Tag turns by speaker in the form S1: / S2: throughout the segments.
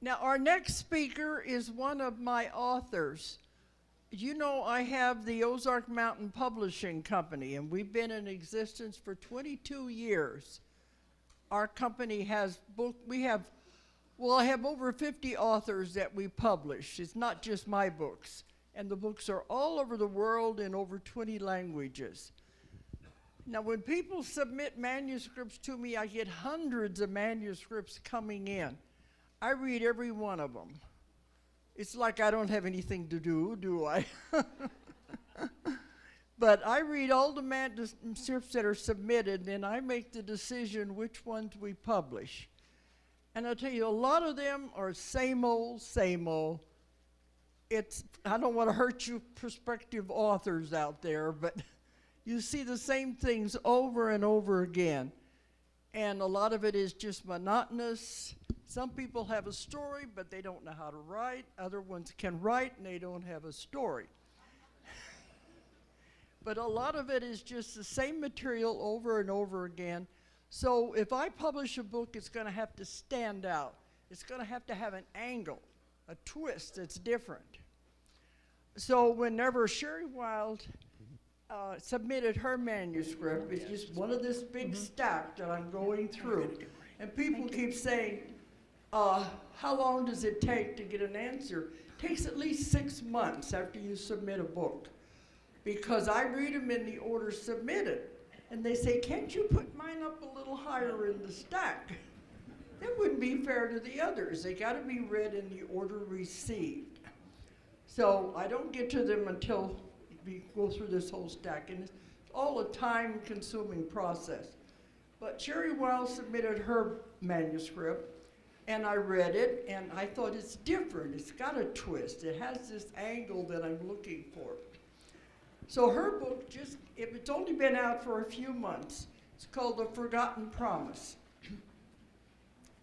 S1: Now, our next speaker is one of my authors. You know, I have the Ozark Mountain Publishing Company, and we've been in existence for 22 years. Our company has I have over 50 authors that we publish. It's not just my books. And the books are all over the world in over 20 languages. Now, when people submit manuscripts to me, I get hundreds of manuscripts coming in. I read every one of them. It's like I don't have anything to do I? But I read all the manuscripts that are submitted, and I make the decision which ones we publish. And I'll tell you, a lot of them are same old, same old. I don't want to hurt you prospective authors out there, but you see the same things over and over again. And a lot of it is just monotonous. Some people have a story, but they don't know how to write. Other ones can write, and they don't have a story. But a lot of it is just the same material over and over again. So if I publish a book, it's going to have to stand out. It's going to have an angle, a twist that's different. So whenever Sherry Wilde submitted her manuscript, it's just one of this big stack that I'm going through. And people keep saying, how long does it take to get an answer? It takes at least 6 months after you submit a book, because I read them in the order submitted. And they say, can't you put mine up a little higher in the stack? That wouldn't be fair to the others. They got to be read in the order received. So I don't get to them until we go through this whole stack. And it's all a time-consuming process. But Sherry Wilde submitted her manuscript, and I read it, and I thought it's different. It's got a twist. It has this angle that I'm looking for. So her book it's only been out for a few months. It's called The Forgotten Promise.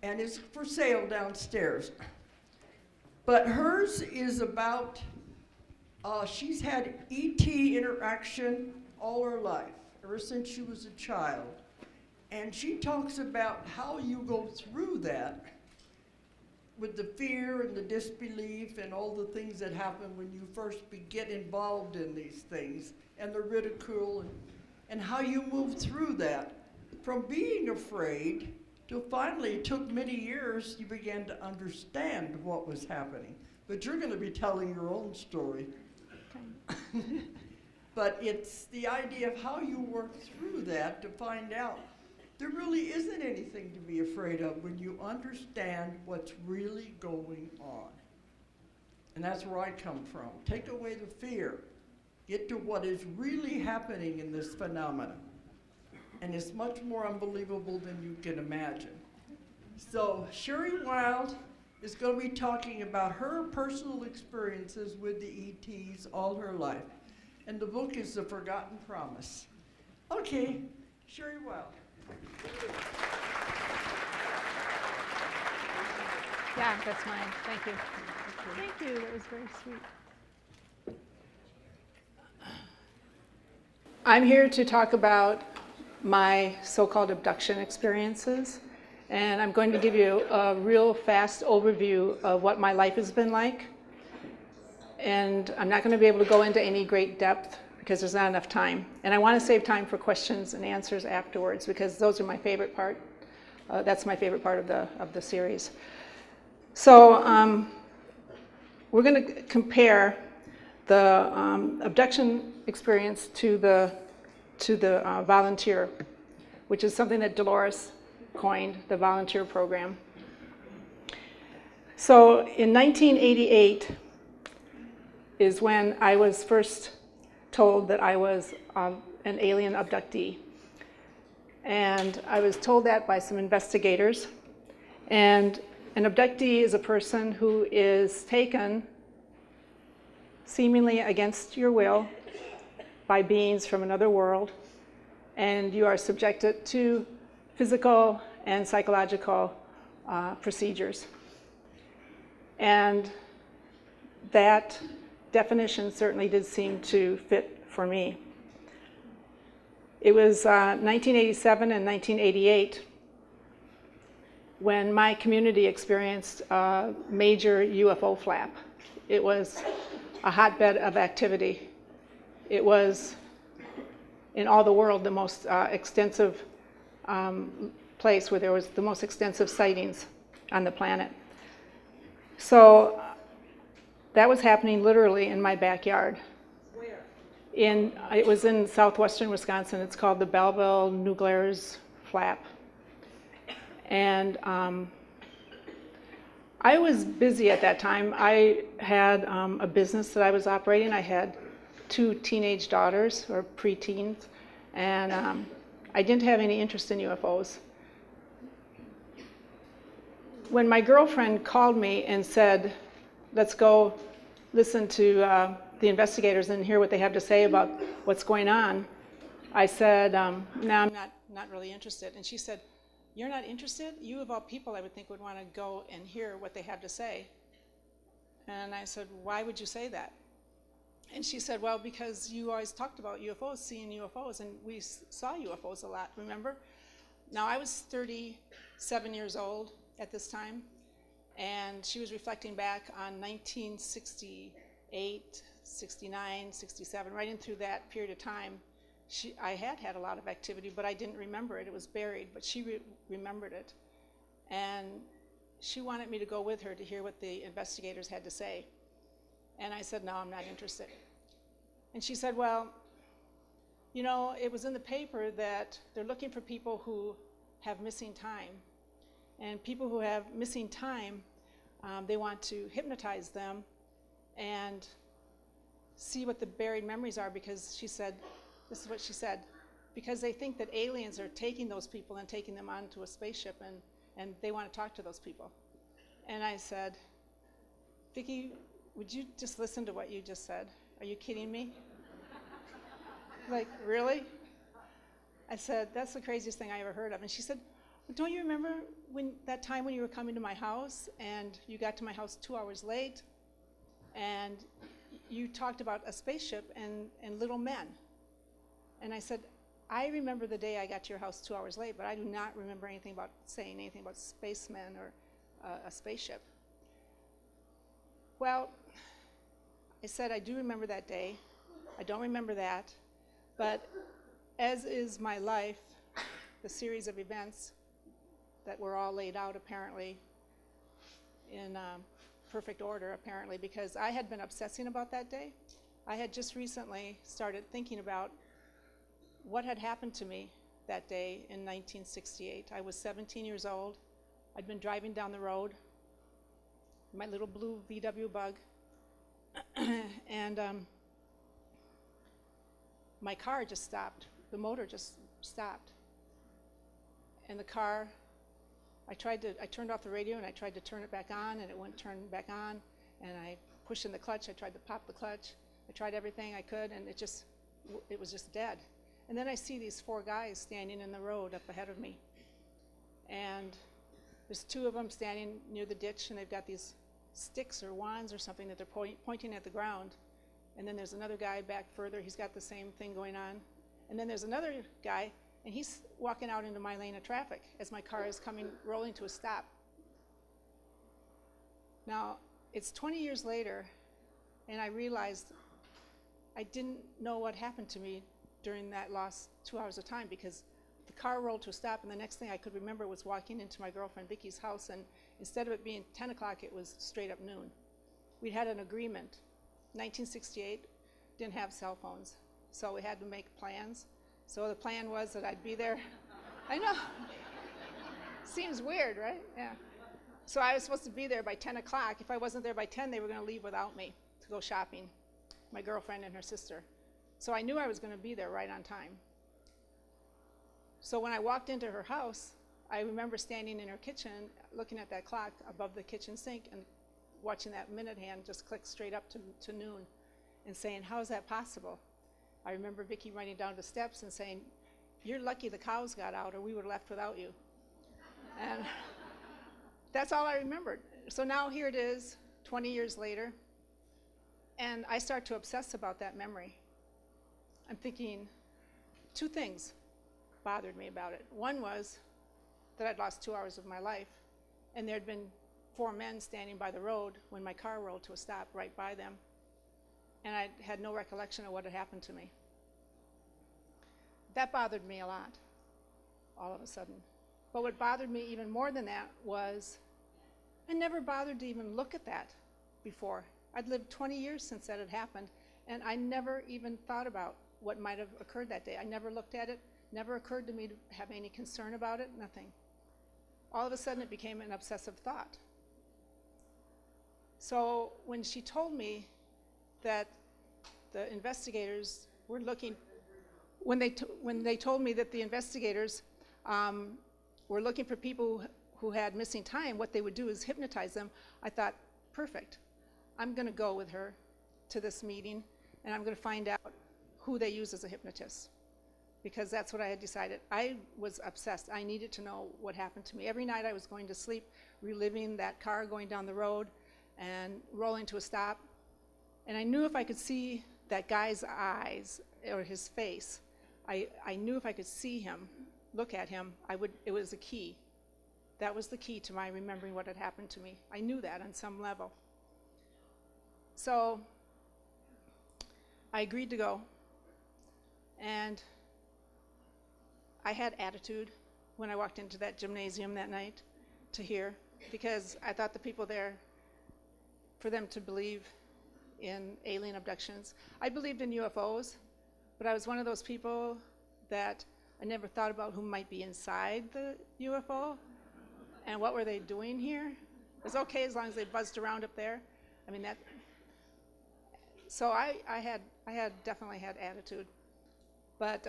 S1: And it's for sale downstairs. But hers is about, she's had ET interaction all her life, ever since she was a child. And she talks about how you go through that with the fear and the disbelief and all the things that happen when you first get involved in these things, and the ridicule, and how you move through that. From being afraid to finally, it took many years, you began to understand what was happening. But you're going to be telling your own story. But it's the idea of how you work through that to find out there really isn't anything to be afraid of when you understand what's really going on. And that's where I come from. Take away the fear. Get to what is really happening in this phenomenon. And it's much more unbelievable than you can imagine. So Sherry Wilde is going to be talking about her personal experiences with the ETs all her life. And the book is The Forgotten Promise. Okay, Sherry Wilde.
S2: Yeah, that's mine. Thank you. Thank you. That was very sweet. I'm here to talk about my so-called abduction experiences, and I'm going to give you a real fast overview of what my life has been like. And I'm not going to be able to go into any great depth because there's not enough time. And I want to save time for questions and answers afterwards, because those are my favorite part. That's my favorite part of the series. So we're going to compare the abduction experience to the volunteer, which is something that Dolores coined, the volunteer program. So in 1988 is when I was first told that I was an alien abductee. And I was told that by some investigators. And an abductee is a person who is taken seemingly against your will by beings from another world, and you are subjected to physical and psychological procedures. And that definition certainly did seem to fit for me. It was 1987 and 1988 when my community experienced a major UFO flap. It was a hotbed of activity. It was, in all the world, the most extensive place where there was the most extensive sightings on the planet. So that was happening literally in my backyard.
S1: Where?
S2: It was in southwestern Wisconsin. It's called the Belleville Nuglares Flap. And I was busy at that time. I had a business that I was operating. I had 2 teenage daughters, or preteens, and I didn't have any interest in UFOs. When my girlfriend called me and said, let's go listen to the investigators and hear what they have to say about what's going on, I said, no, I'm not really interested. And she said, you're not interested? You of all people, I would think, would want to go and hear what they have to say. And I said, why would you say that? And she said, well, because you always talked about UFOs, seeing UFOs, and we saw UFOs a lot, remember? Now, I was 37 years old at this time, and she was reflecting back on 1968, 69, 67, right in through that period of time. I had a lot of activity, but I didn't remember it. It was buried, but she remembered it. And she wanted me to go with her to hear what the investigators had to say. And I said, no, I'm not interested. And she said, well, you know, it was in the paper that they're looking for people who have missing time. And people who have missing time, they want to hypnotize them and see what the buried memories are, because she said, this is what she said, because they think that aliens are taking those people and taking them onto a spaceship, and they want to talk to those people. And I said, Vicki, would you just listen to what you just said? Are you kidding me? Like, really? I said, that's the craziest thing I ever heard of. And she said, well, don't you remember that time when you were coming to my house and you got to my house 2 hours late and you talked about a spaceship and little men? And I said, I remember the day I got to your house 2 hours late, but I do not remember anything about saying anything about spacemen or a spaceship. Well, I said, I do remember that day. I don't remember that. But as is my life, the series of events that were all laid out apparently in perfect order, apparently, because I had been obsessing about that day. I had just recently started thinking about what had happened to me that day in 1968. I was 17 years old. I'd been driving down the road, my little blue VW Bug, and my car just stopped. The motor just stopped. And the car, I turned off the radio and I tried to turn it back on, and it wouldn't turn back on. And I pushed in the clutch. I tried to pop the clutch. I tried everything I could, and it was just dead. And then I see these 4 guys standing in the road up ahead of me. And there's 2 of them standing near the ditch, and they've got these sticks or wands or something that they're pointing at the ground. And then there's another guy back further. He's got the same thing going on. And then there's another guy, and he's walking out into my lane of traffic as my car is rolling to a stop. Now, it's 20 years later, and I realized I didn't know what happened to me during that lost 2 hours of time, because the car rolled to a stop, and the next thing I could remember was walking into my girlfriend Vicki's house, and instead of it being 10 o'clock, it was straight up noon. We'd had an agreement. 1968, didn't have cell phones, so we had to make plans. So the plan was that I'd be there. I know. Seems weird, right? Yeah. So I was supposed to be there by 10 o'clock. If I wasn't there by 10, they were going to leave without me to go shopping, my girlfriend and her sister. So I knew I was going to be there right on time. So when I walked into her house, I remember standing in her kitchen, looking at that clock above the kitchen sink and watching that minute hand just click straight up to noon and saying, how is that possible? I remember Vicki running down the steps and saying, you're lucky the cows got out or we would have left without you. And that's all I remembered. So now here it is, 20 years later, and I start to obsess about that memory. I'm thinking 2 things bothered me about it. One was that I'd lost 2 hours of my life and there had been 4 men standing by the road when my car rolled to a stop right by them, and I had no recollection of what had happened to me. That bothered me a lot, all of a sudden. But what bothered me even more than that was I never bothered to even look at that before. I'd lived 20 years since that had happened, and I never even thought about what might have occurred that day. I never looked at it, never occurred to me to have any concern about it, nothing. All of a sudden it became an obsessive thought. So when she told me that the investigators were looking, when they told me that the investigators were looking for people who had missing time, what they would do is hypnotize them, I thought, perfect. I'm going to go with her to this meeting, and I'm going to find out who they use as a hypnotist, because that's what I had decided. I was obsessed. I needed to know what happened to me. Every night I was going to sleep, reliving that car going down the road and rolling to a stop, and I knew if I could see that guy's eyes or his face, I knew if I could see him, look at him, it was a key. That was the key to my remembering what had happened to me. I knew that on some level. So I agreed to go, and I had attitude when I walked into that gymnasium that night to hear, because I thought the people there, for them to believe in alien abductions. I believed in UFOs, but I was one of those people that I never thought about who might be inside the UFO and what were they doing here. It was okay as long as they buzzed around up there. I mean, that. So I definitely had attitude, but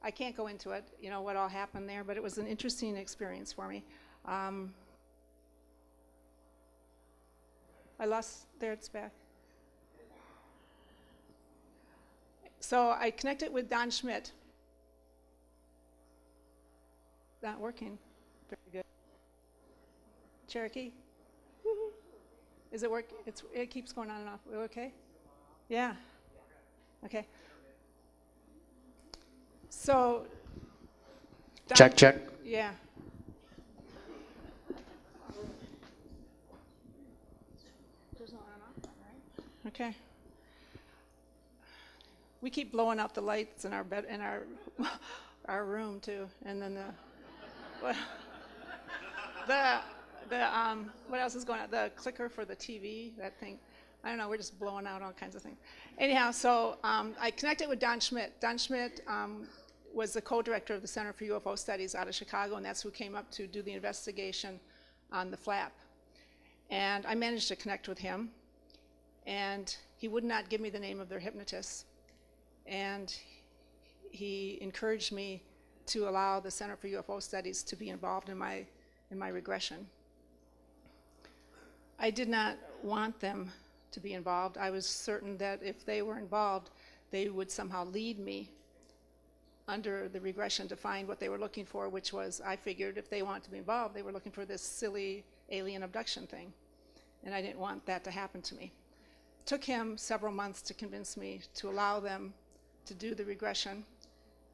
S2: I can't go into it, you know, what all happened there, but it was an interesting experience for me. I lost, there it's back. So I connected with Don Schmidt. Not working very good. Cherokee? Is it work? It keeps going on and off. We're okay? Yeah. Okay. So.
S3: Check, check.
S2: Yeah. There's no on and off, right? Okay. We keep blowing out the lights in our bed, in our room too, and then what else is going on? The clicker for the TV, that thing. I don't know, we're just blowing out all kinds of things. Anyhow, so I connected with Don Schmidt. Don Schmidt was the co-director of the Center for UFO Studies out of Chicago, and that's who came up to do the investigation on the flap. And I managed to connect with him, and he would not give me the name of their hypnotist. And he encouraged me to allow the Center for UFO Studies to be involved in my regression. I did not want them to be involved. I was certain that if they were involved, they would somehow lead me under the regression to find what they were looking for, which was, I figured if they wanted to be involved, they were looking for this silly alien abduction thing. And I didn't want that to happen to me. It took him several months to convince me to allow them to do the regression,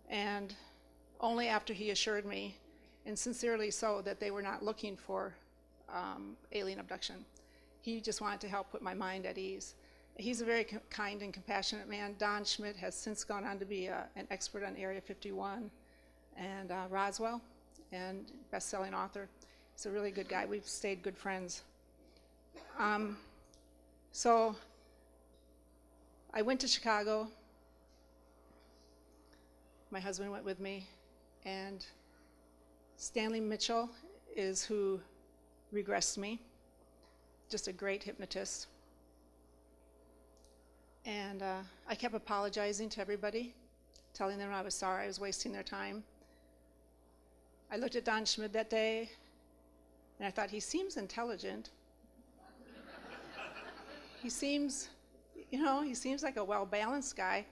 S2: and only after he assured me, and sincerely so, that they were not looking for alien abduction. He just wanted to help put my mind at ease. He's a very kind and compassionate man. Don Schmidt has since gone on to be an expert on Area 51 and Roswell, and best-selling author. He's a really good guy. We've stayed good friends. So I went to Chicago. My husband went with me, and Stanley Mitchell is who regressed me. Just a great hypnotist. And I kept apologizing to everybody, telling them I was sorry I was wasting their time. I looked at Don Schmidt that day, and I thought, he seems intelligent. He seems, he seems like a well-balanced guy.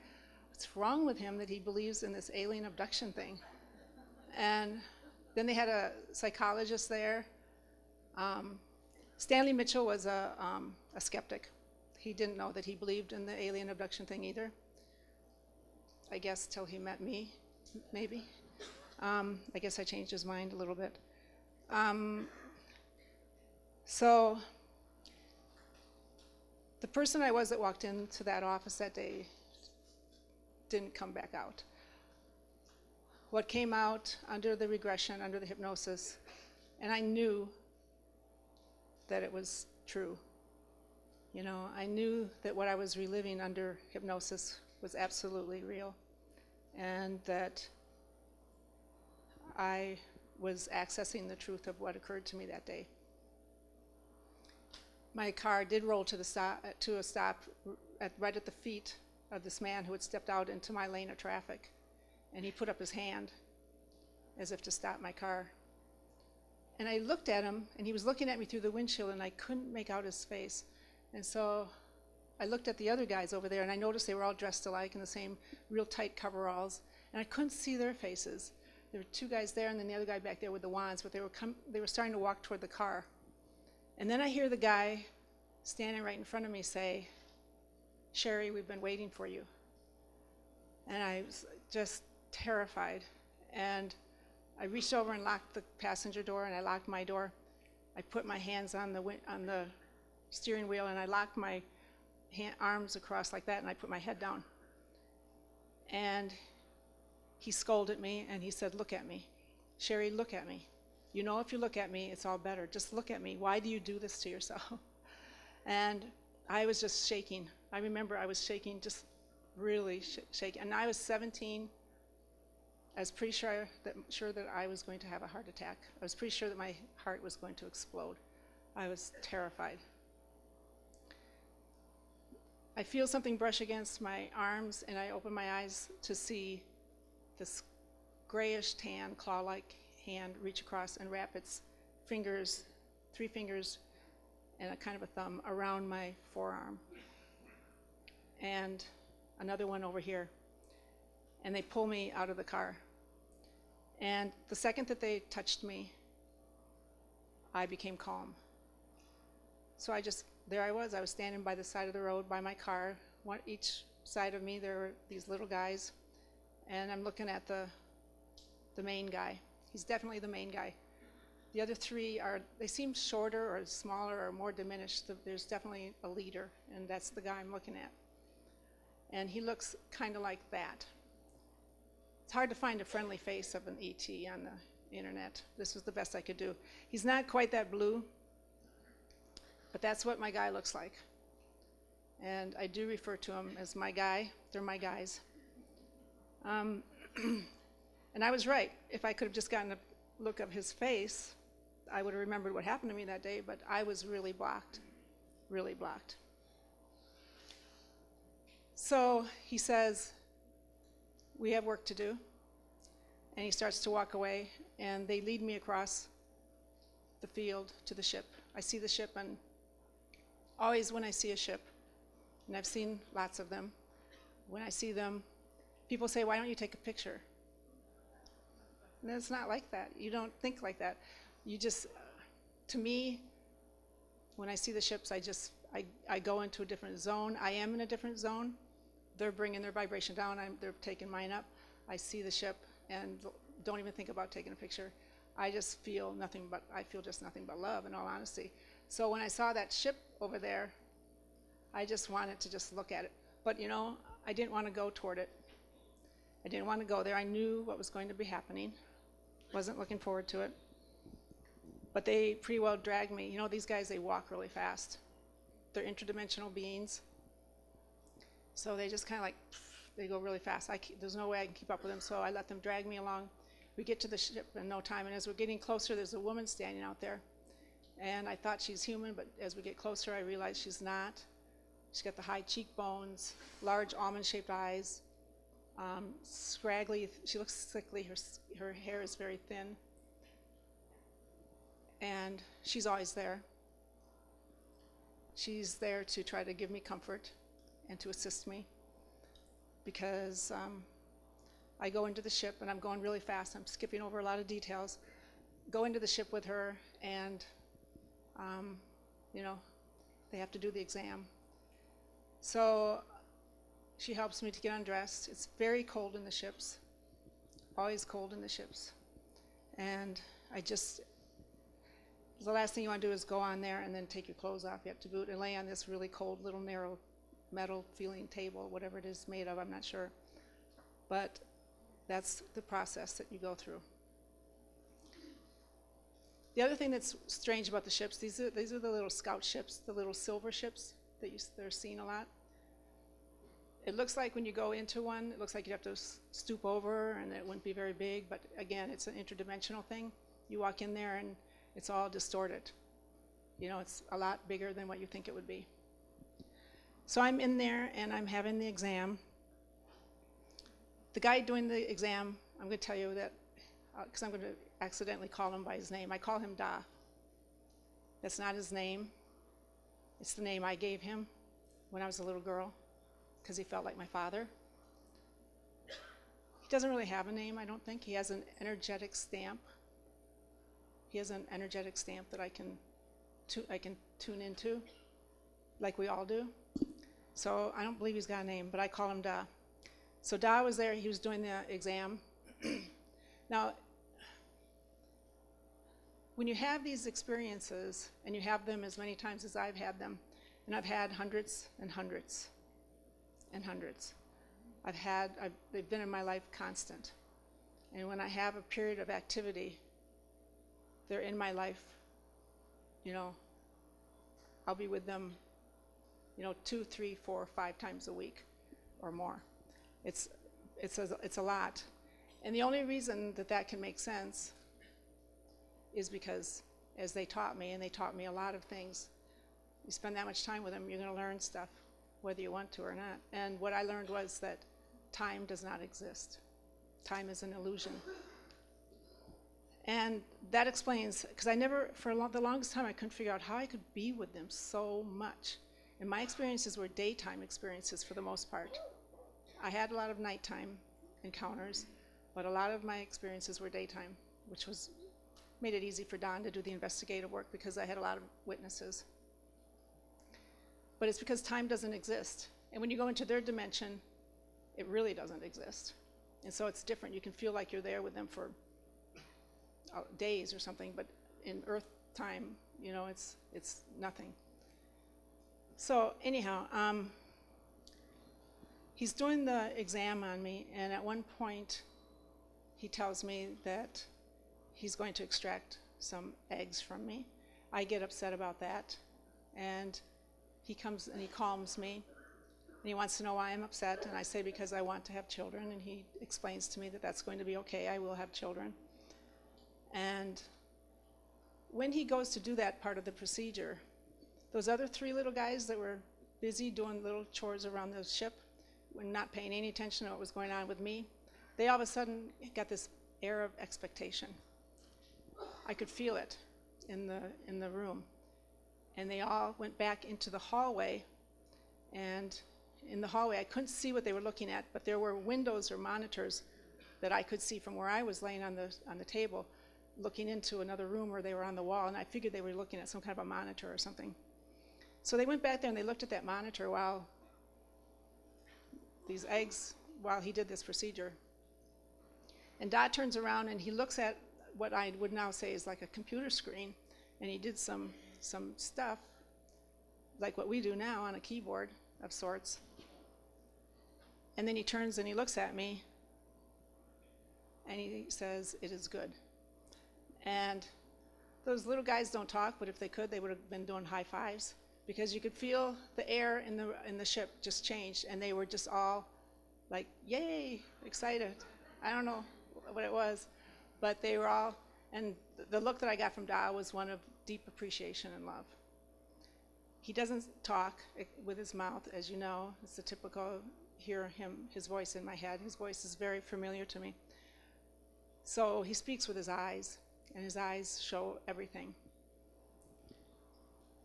S2: What's wrong with him that he believes in this alien abduction thing? And then they had a psychologist there. Stanley Mitchell was a skeptic. He didn't know that he believed in the alien abduction thing either. I guess till he met me, maybe. I guess I changed his mind a little bit. So the person I was that walked into that office that day didn't come back out. What came out under the regression, under the hypnosis, and I knew that it was true. You know, I knew that what I was reliving under hypnosis was absolutely real, and that I was accessing the truth of what occurred to me that day. My car did roll to a stop right at the feet of this man who had stepped out into my lane of traffic, and he put up his hand as if to stop my car. And I looked at him, and he was looking at me through the windshield, and I couldn't make out his face. And so I looked at the other guys over there, and I noticed they were all dressed alike in the same real tight coveralls, and I couldn't see their faces. There were two guys there, and then the other guy back there with the wands, but they were starting to walk toward the car. And then I hear the guy standing right in front of me say, "Sherry, we've been waiting for you." And I was just terrified. And I reached over and locked the passenger door, and I locked my door. I put my hands on the steering wheel, and I locked my arms across like that, and I put my head down. And he scolded me, and he said, "Look at me. Sherry, look at me. You know, if you look at me, it's all better. Just look at me. Why do you do this to yourself?" And I was just shaking. I remember I was shaking, just really shaking. And I was 17. I was pretty sure that I was going to have a heart attack. I was pretty sure that my heart was going to explode. I was terrified. I feel something brush against my arms, and I open my eyes to see this grayish tan, claw-like hand reach across and wrap its fingers, 3 fingers and a kind of a thumb around my forearm, and another one over here. And they pull me out of the car. And the second that they touched me, I became calm. So there I was standing by the side of the road by my car. Each side of me, there were these little guys, and I'm looking at the main guy. He's definitely the main guy. The other 3 they seem shorter or smaller or more diminished. There's definitely a leader, and that's the guy I'm looking at. And he looks kind of like that. It's hard to find a friendly face of an ET on the internet. This was the best I could do. He's not quite that blue, but that's what my guy looks like. And I do refer to him as my guy. They're my guys. And I was right. If I could have just gotten a look of his face, I would have remembered what happened to me that day, but I was really blocked, really blocked. So he says, "We have work to do." And he starts to walk away, and they lead me across the field to the ship. I see the ship, and always when I see a ship, and I've seen lots of them, when I see them, people say, "Why don't you take a picture?" And it's not like that. You don't think like that. You just, to me, when I see the ships, I go into a different zone. I am in a different zone. They're bringing their vibration down. They're taking mine up. I see the ship and don't even think about taking a picture. I feel just nothing but love, in all honesty. So when I saw that ship over there, I just wanted to just look at it. But you know, I didn't want to go toward it. I didn't want to go there. I knew what was going to be happening. Wasn't looking forward to it. But they pretty well dragged me. You know, these guys, they walk really fast. They're interdimensional beings. So they just kind of like, they go really fast. There's no way I can keep up with them, so I let them drag me along. We get to the ship in no time, and as we're getting closer, there's a woman standing out there. And I thought she's human, but as we get closer, I realize she's not. She's got the high cheekbones, large almond-shaped eyes, scraggly. She looks sickly. Her hair is very thin. And she's always there. She's there to try to give me comfort and to assist me, because I go into the ship, and I'm going really fast. I'm skipping over a lot of details. Go into the ship with her, and you know, they have to do the exam. So she helps me to get undressed. It's very cold in the ships, always cold in the ships. And the last thing you want to do is go on there and then take your clothes off. You have to boot and lay on this really cold little narrow metal feeling table, whatever it is made of, I'm not sure. But that's the process that you go through. The other thing that's strange about the ships, these are the little scout ships, the little silver ships that they're seen a lot. It looks like when you go into one, it looks like you have to stoop over and it wouldn't be very big, but again, it's an interdimensional thing. You walk in there and it's all distorted. You know, it's a lot bigger than what you think it would be. So I'm in there and I'm having the exam. The guy doing the exam, I'm going to tell you that, because I'm going to accidentally call him by his name. I call him Da. That's not his name. It's the name I gave him when I was a little girl, because he felt like my father. He doesn't really have a name, I don't think. He has an energetic stamp. He has an energetic stamp that I can tune into, like we all do. So I don't believe he's got a name, but I call him Da. So Da was there, he was doing the exam. Now, when you have these experiences, and you have them as many times as I've had them, and I've had hundreds and hundreds and hundreds. They've been in my life constant. And when I have a period of activity, they're in my life, you know, I'll be with them, you know, 2, 3, 4, 5 times a week or more. It's a lot. And the only reason that can make sense is because as they taught me, and they taught me a lot of things, you spend that much time with them, you're going to learn stuff, whether you want to or not. And what I learned was that time does not exist. Time is an illusion. And that explains, because the longest time I couldn't figure out how I could be with them so much. And my experiences were daytime experiences for the most part. I had a lot of nighttime encounters, but a lot of my experiences were daytime, which made it easy for Don to do the investigative work because I had a lot of witnesses. But it's because time doesn't exist. And when you go into their dimension, it really doesn't exist. And so it's different. You can feel like you're there with them for days or something, but in Earth time, you know, it's nothing. So anyhow, he's doing the exam on me, and at one point, he tells me that he's going to extract some eggs from me. I get upset about that, and he comes and he calms me, and he wants to know why I'm upset, and I say because I want to have children, and he explains to me that that's going to be okay, I will have children. And when he goes to do that part of the procedure, those other 3 little guys that were busy doing little chores around the ship, were not paying any attention to what was going on with me, they all of a sudden got this air of expectation. I could feel it in the room. And they all went back into the hallway, and in the hallway I couldn't see what they were looking at, but there were windows or monitors that I could see from where I was laying on the table, looking into another room where they were on the wall, and I figured they were looking at some kind of a monitor or something. So they went back there and they looked at that monitor while he did this procedure. And Dot turns around and he looks at what I would now say is like a computer screen, and he did some stuff like what we do now on a keyboard of sorts. And then he turns and he looks at me and he says, "It is good." And those little guys don't talk, but if they could, they would have been doing high fives, because you could feel the air in the ship just changed, and they were just all like, yay, excited. I don't know what it was, but they were all, and the look that I got from Da was one of deep appreciation and love. He doesn't talk with his mouth, as you know. It's the typical his voice in my head. His voice is very familiar to me. So he speaks with his eyes, and his eyes show everything.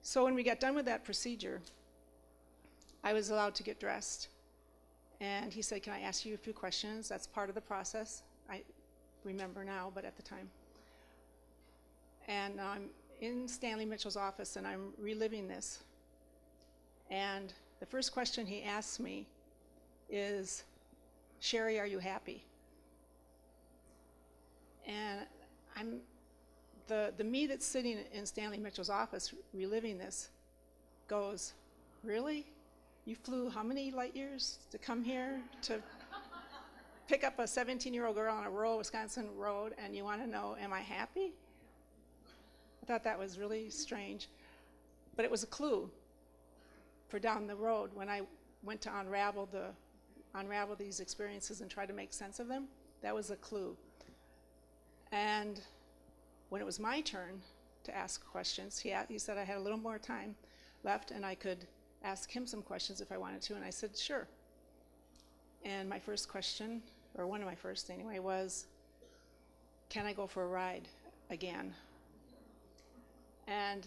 S2: So when we got done with that procedure, I was allowed to get dressed. And he said, "Can I ask you a few questions?" That's part of the process. I remember now, but at the time. And I'm in Stanley Mitchell's office, and I'm reliving this. And the first question he asks me is, "Sherry, are you happy?" And I'm the me that's sitting in Stanley Mitchell's office reliving this goes, really? You flew how many light years to come here to pick up a 17-year-old girl on a rural Wisconsin road, and you want to know, am I happy? I thought that was really strange. But it was a clue for down the road when I went to unravel these experiences and try to make sense of them. That was a clue. And when it was my turn to ask questions, he said I had a little more time left and I could ask him some questions if I wanted to, and I said, sure. And my first question, or one of my first anyway, was, can I go for a ride again? And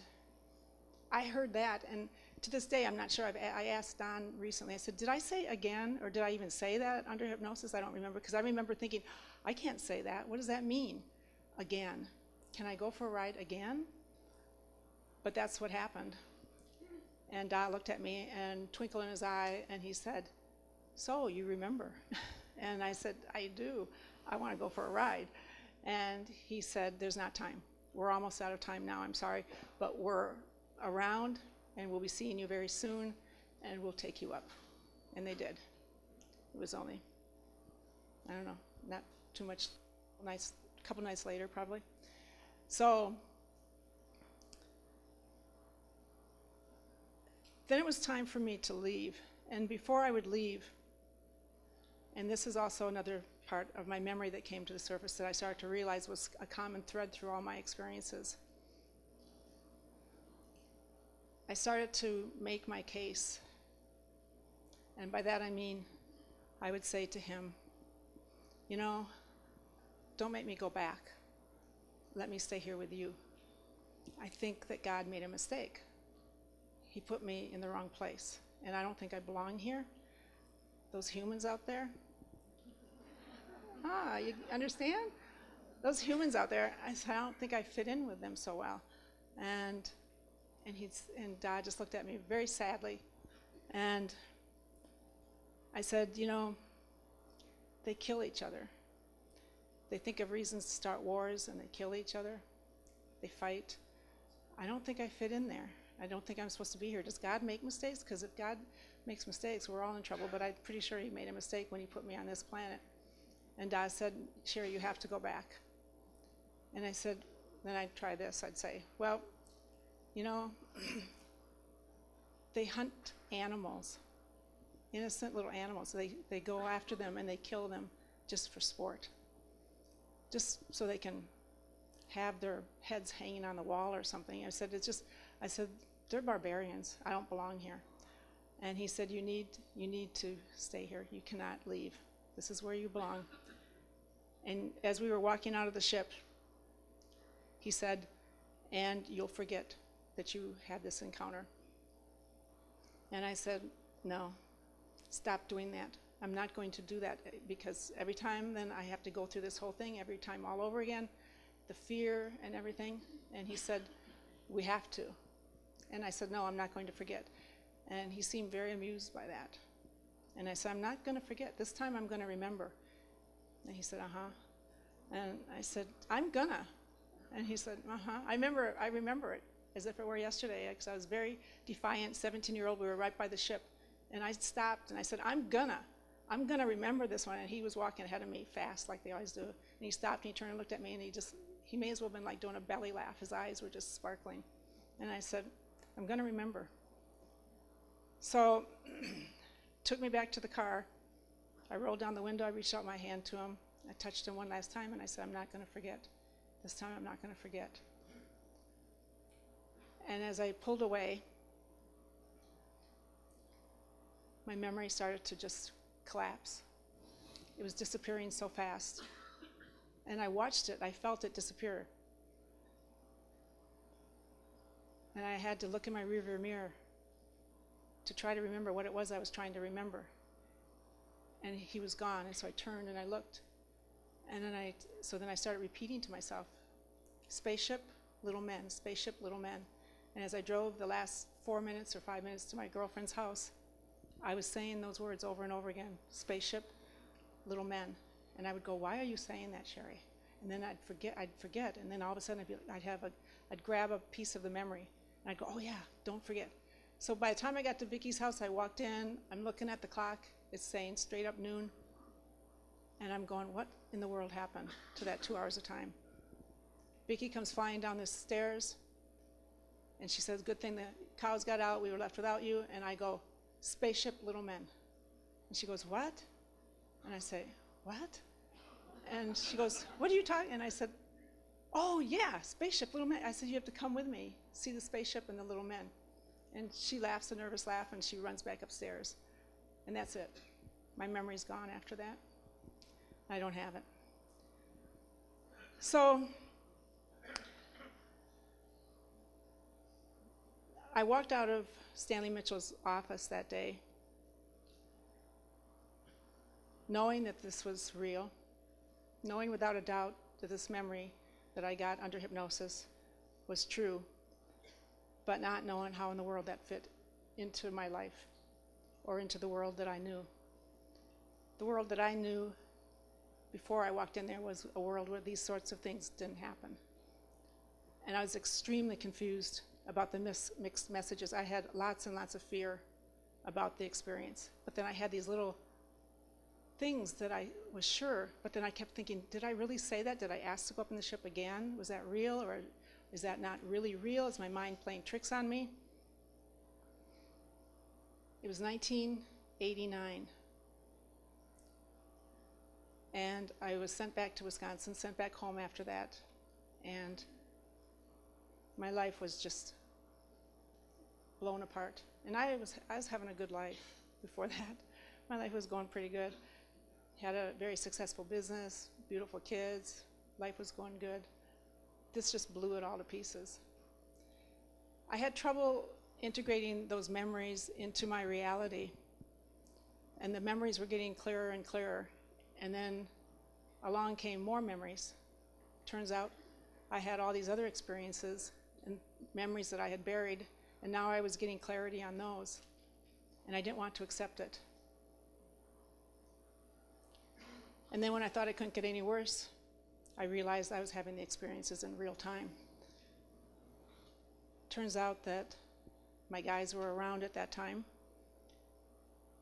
S2: I heard that, and to this day, I'm not sure. I asked Don recently, I said, did I say again, or did I even say that under hypnosis? I don't remember, because I remember thinking, I can't say that. What does that mean, again? Can I go for a ride again? But that's what happened. And Don looked at me and twinkle in his eye, and he said, so you remember? And I said, I do. I want to go for a ride. And he said, there's not time. We're almost out of time now, I'm sorry, but we're around and we'll be seeing you very soon and we'll take you up. And they did. It was only, I don't know, not too much, a couple nights later probably. So then it was time for me to leave. And before I would leave, and this is also another part of my memory that came to the surface that I started to realize was a common thread through all my experiences. I started to make my case. And by that I mean, I would say to him, you know, don't make me go back. Let me stay here with you. I think that God made a mistake. He put me in the wrong place, and I don't think I belong here. Those humans out there, you understand? Those humans out there, I said, I don't think I fit in with them so well. And Dad just looked at me very sadly, and I said, you know, they kill each other. They think of reasons to start wars, and they kill each other. They fight. I don't think I fit in there. I don't think I'm supposed to be here. Does God make mistakes? Because if God makes mistakes, we're all in trouble, but I'm pretty sure he made a mistake when he put me on this planet. And Dad said, Sherry, you have to go back. And I said, then I'd try this. I'd say, well, you know, they hunt animals, innocent little animals. They go after them and they kill them just for sport, just so they can have their heads hanging on the wall or something. I said, they're barbarians. I don't belong here. And he said, you need to stay here. You cannot leave. This is where you belong. And as we were walking out of the ship, he said, and you'll forget that you had this encounter. And I said, no, stop doing that. I'm not going to do that, because every time then I have to go through this whole thing, every time all over again, the fear and everything. And he said, we have to. And I said, no, I'm not going to forget. And he seemed very amused by that. And I said, I'm not going to forget. This time I'm going to remember. And he said, uh-huh. And I said, I'm gonna. And he said, uh-huh. I remember it as if it were yesterday, because I was very defiant, 17-year-old. We were right by the ship. And I stopped and I said, I'm gonna remember this one. And he was walking ahead of me fast, like they always do. And he stopped and he turned and looked at me, and he may as well have been like doing a belly laugh. His eyes were just sparkling. And I said, I'm gonna remember. So took me back to the car. I rolled down the window, I reached out my hand to him. I touched him one last time and I said, I'm not gonna forget. This time I'm not gonna forget. And as I pulled away, my memory started to just collapse. It was disappearing so fast. And I watched it, I felt it disappear. And I had to look in my rearview mirror to try to remember what it was I was trying to remember. And he was gone, and so I turned and I looked. And then I started repeating to myself, spaceship, little men, spaceship, little men. And as I drove the last 4 minutes or 5 minutes to my girlfriend's house, I was saying those words over and over again, spaceship, little men. And I would go, why are you saying that, Sherry? and then I'd forget, and then all of a sudden I'd grab a piece of the memory, and I'd go, oh yeah, don't forget. So by the time I got to Vicky's house, I walked in, I'm looking at the clock, it's saying straight up noon, and I'm going, what in the world happened to that 2 hours of time? Vicky comes flying down the stairs, and she says, good thing the cows got out, we were left without you, and I go, spaceship little men. And she goes, what? And I say, what? And she goes, what are you talking? And I said, oh yeah, spaceship little men. I said, you have to come with me, see the spaceship and the little men. And she laughs a nervous laugh, and she runs back upstairs. And that's it. My memory's gone after that. I don't have it. So I walked out of Stanley Mitchell's office that day knowing that this was real, knowing without a doubt that this memory that I got under hypnosis was true, but not knowing how in the world that fit into my life or into the world that I knew. The world that I knew before I walked in there was a world where these sorts of things didn't happen. And I was extremely confused about the mixed messages. I had lots and lots of fear about the experience, but then I had these little things that I was sure, but then I kept thinking, did I really say that? Did I ask to go up in the ship again? Was that real, or is that not really real? Is my mind playing tricks on me? It was 1989. And I was sent back to Wisconsin, sent back home after that, and my life was just blown apart. And I was having a good life before that. My life was going pretty good. Had a very successful business, beautiful kids, life was going good. This just blew it all to pieces. I had trouble integrating those memories into my reality, and the memories were getting clearer and clearer, and then along came more memories. Turns out I had all these other experiences and memories that I had buried, and now I was getting clarity on those, and I didn't want to accept it. And then when I thought it couldn't get any worse, I realized I was having the experiences in real time. Turns out that my guys were around at that time,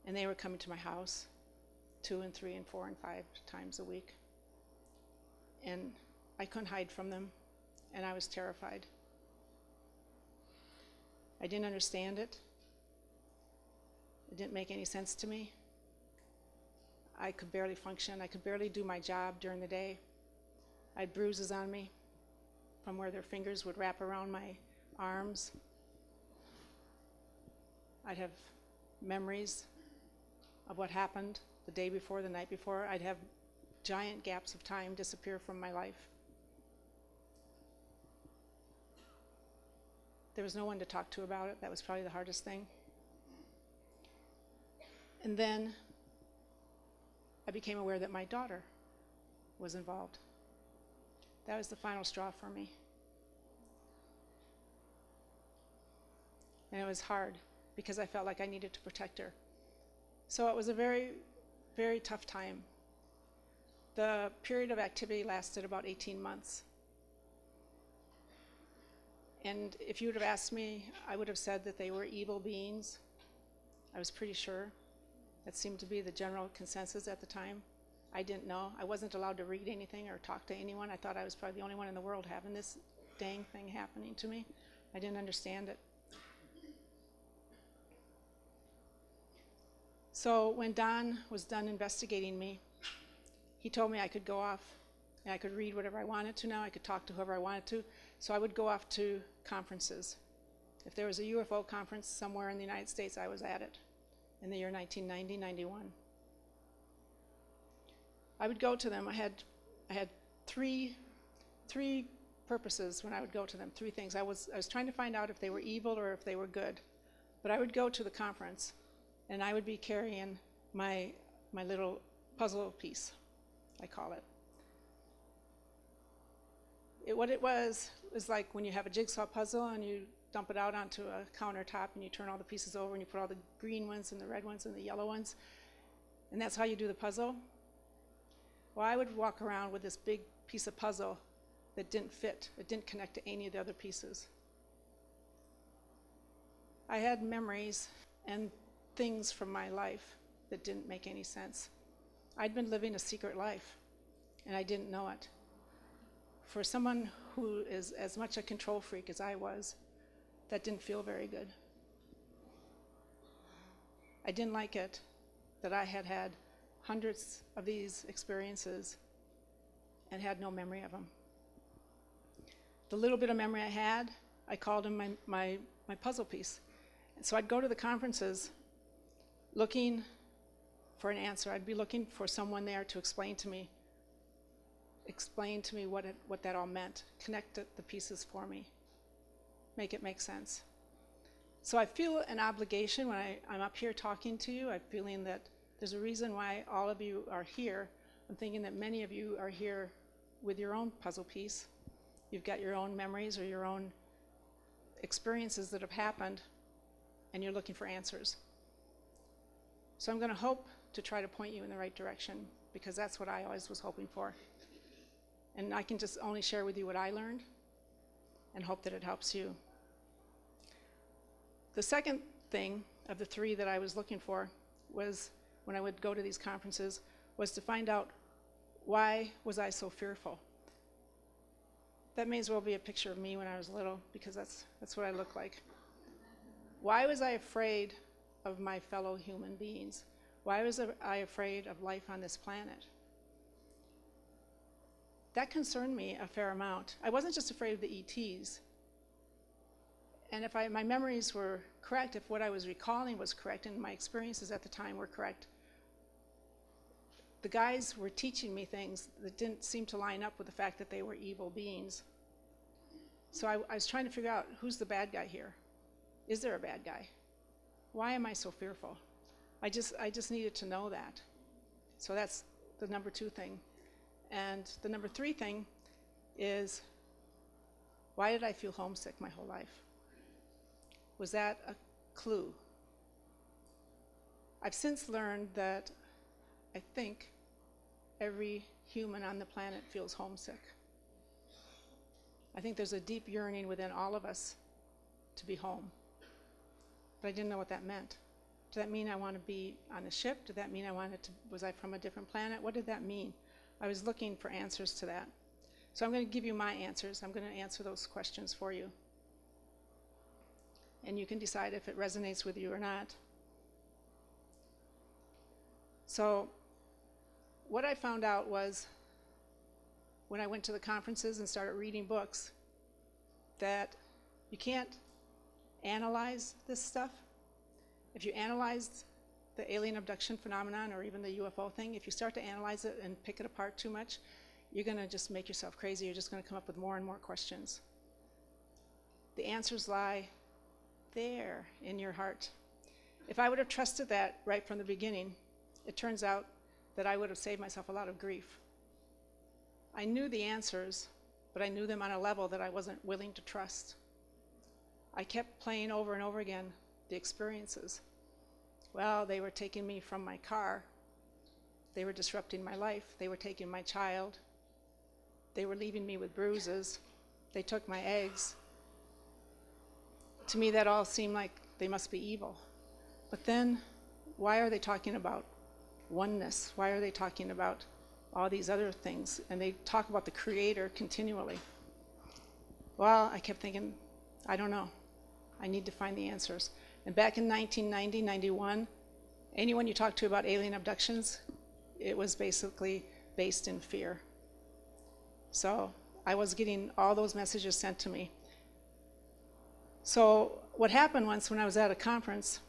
S2: and they were coming to my house 2 and 3 and 4 and 5 times a week. And I couldn't hide from them, and I was terrified. I didn't understand it. It didn't make any sense to me. I could barely function. I could barely do my job during the day. I had bruises on me from where their fingers would wrap around my arms. I'd have memories of what happened the day before, the night before. I'd have giant gaps of time disappear from my life. There was no one to talk to about it. That was probably the hardest thing. And then I became aware that my daughter was involved. That was the final straw for me. And it was hard because I felt like I needed to protect her. So it was a very, very tough time. The period of activity lasted about 18 months. And if you would have asked me, I would have said that they were evil beings. I was pretty sure. That seemed to be the general consensus at the time. I didn't know. I wasn't allowed to read anything or talk to anyone. I thought I was probably the only one in the world having this dang thing happening to me. I didn't understand it. So when Don was done investigating me, he told me I could go off and I could read whatever I wanted to now. I could talk to whoever I wanted to. So I would go off to conferences. If there was a UFO conference somewhere in the United States, I was at it in the year 1990-91. I would go to them. I had three purposes when I would go to them, 3 things. I was trying to find out if they were evil or if they were good. But I would go to the conference, and I would be carrying my little puzzle piece, I call it. What it was like when you have a jigsaw puzzle and you dump it out onto a countertop and you turn all the pieces over and you put all the green ones and the red ones and the yellow ones, and that's how you do the puzzle. Well, I would walk around with this big piece of puzzle that didn't fit. It didn't connect to any of the other pieces. I had memories and things from my life that didn't make any sense. I'd been living a secret life, and I didn't know it. For someone who is as much a control freak as I was, that didn't feel very good. I didn't like it that I had had hundreds of these experiences and had no memory of them. The little bit of memory I had, I called them my puzzle piece. And so I'd go to the conferences looking for an answer. I'd be looking for someone there to explain to me what that all meant, connect the pieces for me, make it make sense. So I feel an obligation when I'm up here talking to you. I'm feeling that there's a reason why all of you are here. I'm thinking that many of you are here with your own puzzle piece. You've got your own memories or your own experiences that have happened, and you're looking for answers. So I'm going to hope to try to point you in the right direction, because that's what I always was hoping for. And I can just only share with you what I learned and hope that it helps you. The second thing of the three that I was looking for was, when I would go to these conferences, was to find out, why was I so fearful? That may as well be a picture of me when I was little, because that's what I look like. Why was I afraid of my fellow human beings? Why was I afraid of life on this planet? That concerned me a fair amount. I wasn't just afraid of the ETs. And if my memories were correct, if what I was recalling was correct, and my experiences at the time were correct, the guys were teaching me things that didn't seem to line up with the fact that they were evil beings. So I was trying to figure out, who's the bad guy here? Is there a bad guy? Why am I so fearful? I just needed to know that. So that's the number 2 thing. And the number 3 thing is, why did I feel homesick my whole life? Was that a clue? I've since learned that I think every human on the planet feels homesick. I think there's a deep yearning within all of us to be home. But I didn't know what that meant. Did that mean I want to be on a ship? Did that mean was I from a different planet? What did that mean? I was looking for answers to that. So I'm going to give you my answers. I'm going to answer those questions for you. And you can decide if it resonates with you or not. So what I found out was, when I went to the conferences and started reading books, that you can't analyze this stuff. If you analyze the alien abduction phenomenon, or even the UFO thing, if you start to analyze it and pick it apart too much, you're going to just make yourself crazy. You're just going to come up with more and more questions. The answers lie there in your heart. If I would have trusted that right from the beginning, it turns out that I would have saved myself a lot of grief. I knew the answers, but I knew them on a level that I wasn't willing to trust. I kept playing over and over again the experiences. Well, they were taking me from my car. They were disrupting my life. They were taking my child. They were leaving me with bruises. They took my eggs. To me, that all seemed like they must be evil. But then, why are they talking about oneness? Why are they talking about all these other things? And they talk about the Creator continually. Well, I kept thinking, I don't know. I need to find the answers. And back in 1990, 91, anyone you talked to about alien abductions, it was basically based in fear. So I was getting all those messages sent to me. So what happened once, when I was at a conference,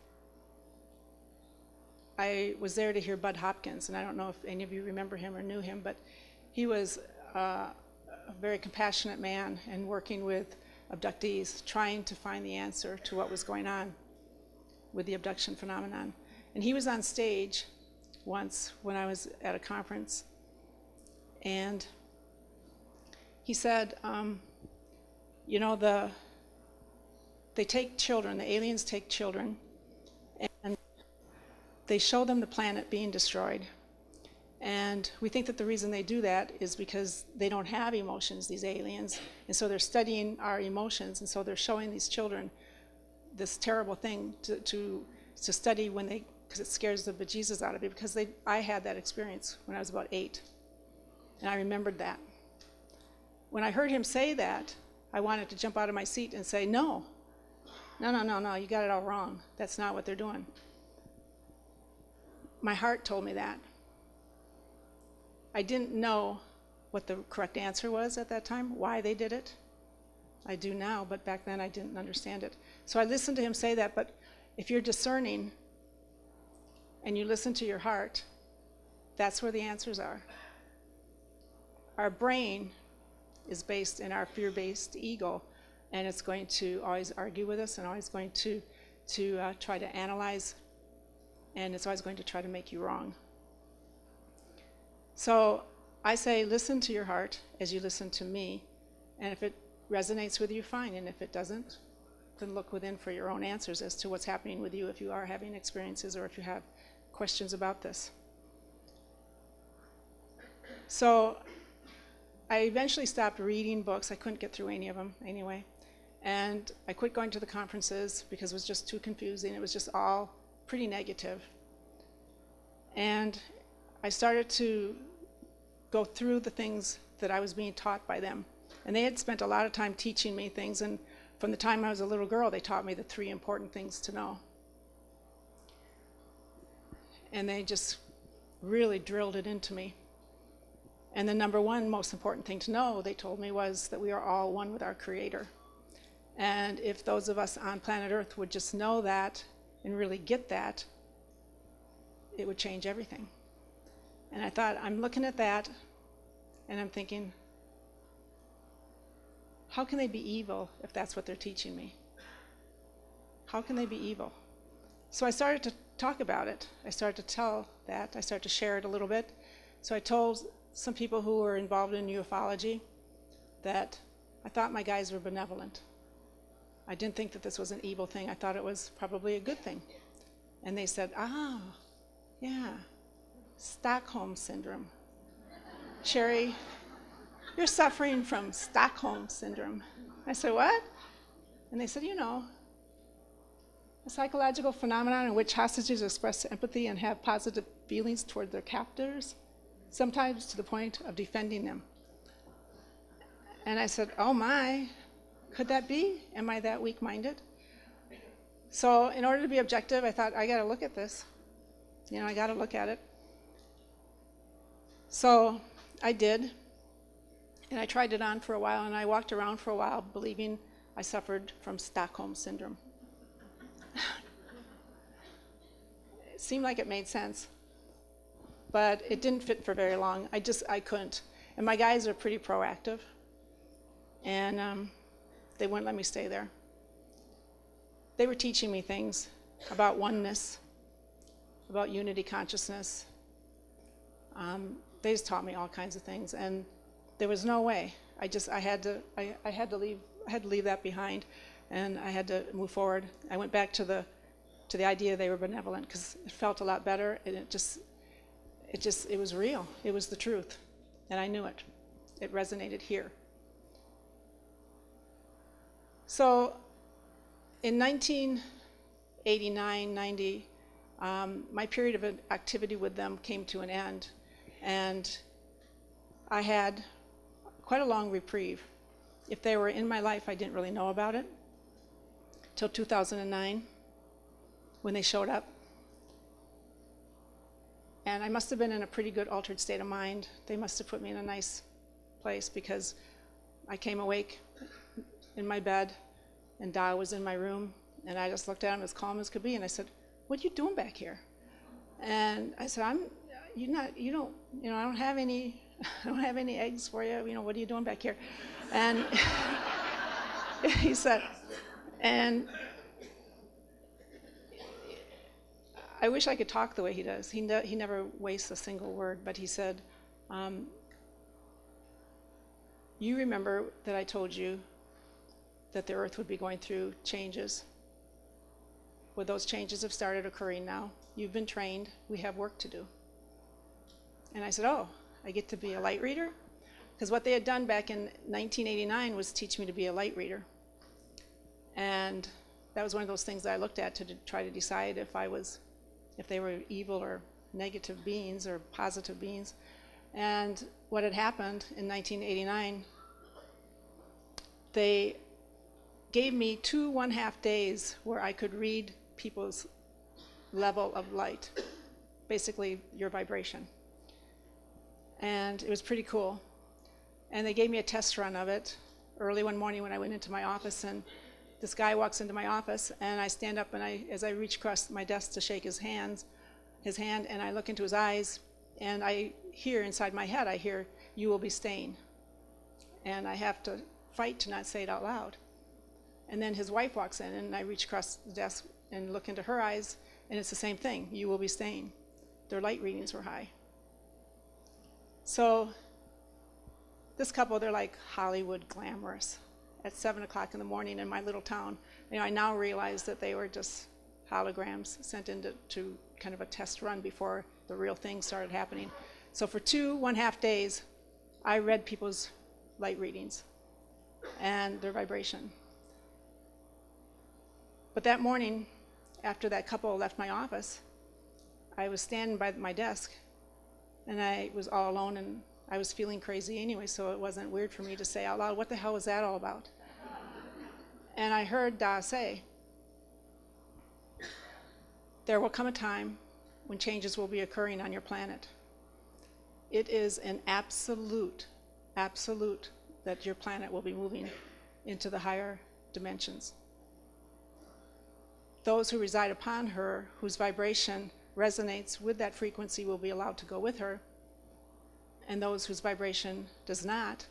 S2: I was there to hear Bud Hopkins, and I don't know if any of you remember him or knew him, but he was a very compassionate man and working with abductees, trying to find the answer to what was going on with the abduction phenomenon. And he was on stage once when I was at a conference, and he said, you know, they take children, the aliens take children, and they show them the planet being destroyed. And we think that the reason they do that is because they don't have emotions, these aliens, and so they're studying our emotions, and so they're showing these children this terrible thing to study when they, because it scares the bejesus out of you, because I had that experience when I was about 8, and I remembered that. When I heard him say that, I wanted to jump out of my seat and say, no, you got it all wrong. That's not what they're doing. My heart told me that. I didn't know what the correct answer was at that time, why they did it. I do now, but back then I didn't understand it. So I listened to him say that, but if you're discerning and you listen to your heart, that's where the answers are. Our brain is based in our fear-based ego, and it's going to always argue with us and always going to try to analyze, and it's always going to try to make you wrong. So I say, listen to your heart as you listen to me, and if it resonates with you, fine, and if it doesn't, then look within for your own answers as to what's happening with you if you are having experiences or if you have questions about this. So I eventually stopped reading books. I couldn't get through any of them anyway. And I quit going to the conferences because it was just too confusing. It was just all pretty negative. And I started to go through the things that I was being taught by them. And they had spent a lot of time teaching me things, and from the time I was a little girl, they taught me the 3 important things to know. And they just really drilled it into me. And the number 1 most important thing to know, they told me, was that we are all one with our Creator. And if those of us on planet Earth would just know that and really get that, it would change everything. And I thought, I'm looking at that, and I'm thinking, how can they be evil if that's what they're teaching me? How can they be evil? So I started to talk about it. I started to tell that. I started to share it a little bit. So I told some people who were involved in ufology that I thought my guys were benevolent. I didn't think that this was an evil thing. I thought it was probably a good thing. And they said, yeah, Stockholm syndrome. Sherry, you're suffering from Stockholm syndrome. I said, what? And they said, a psychological phenomenon in which hostages express empathy and have positive feelings toward their captors, sometimes to the point of defending them. And I said, oh my, could that be? Am I that weak-minded? So in order to be objective, I thought, I got to look at this. I got to look at it. So I did, and I tried it on for a while, and I walked around for a while believing I suffered from Stockholm syndrome. It seemed like it made sense, but it didn't fit for very long. I couldn't. And my guys are pretty proactive, and they wouldn't let me stay there. They were teaching me things about oneness, about unity consciousness. They just taught me all kinds of things, and there was no way. I had to leave that behind, and I had to move forward. I went back to the idea they were benevolent because it felt a lot better, and it was real. It was the truth, and I knew it. It resonated here. So in 1989, 90, my period of activity with them came to an end, and I had quite a long reprieve. If they were in my life, I didn't really know about it till 2009 when they showed up. And I must have been in a pretty good altered state of mind. They must have put me in a nice place because I came awake in my bed, and Da was in my room, and I just looked at him as calm as could be, and I said, "What are you doing back here?" And I said, I don't have any eggs for you. What are you doing back here? And he said, and I wish I could talk the way he does. He never wastes a single word, but he said, you remember that I told you that the earth would be going through changes. Well, those changes have started occurring now. You've been trained. We have work to do. And I said, oh, I get to be a light reader? Because what they had done back in 1989 was teach me to be a light reader. And that was one of those things that I looked at to try to decide if they were evil or negative beings or positive beings. And what had happened in 1989, they gave me 2 1/2 days where I could read people's level of light, basically your vibration. And it was pretty cool. And they gave me a test run of it early one morning when I went into my office, and this guy walks into my office, and I stand up, and as I reach across my desk to shake his hand, and I look into his eyes, and I hear inside my head, I hear, "You will be staying." And I have to fight to not say it out loud. And then his wife walks in, and I reach across the desk and look into her eyes, and it's the same thing. "You will be staying." Their light readings were high. So this couple, they're like Hollywood glamorous at 7 o'clock in the morning in my little town. I now realize that they were just holograms sent in to kind of a test run before the real thing started happening. So for 2 1/2 days, I read people's light readings and their vibration. But that morning, after that couple left my office, I was standing by my desk, and I was all alone, and I was feeling crazy anyway, so it wasn't weird for me to say out loud, "What the hell was that all about?" And I heard Da say, "There will come a time when changes will be occurring on your planet. It is an absolute that your planet will be moving into the higher dimensions. Those who reside upon her, whose vibration resonates with that frequency, will be allowed to go with her, and those whose vibration does not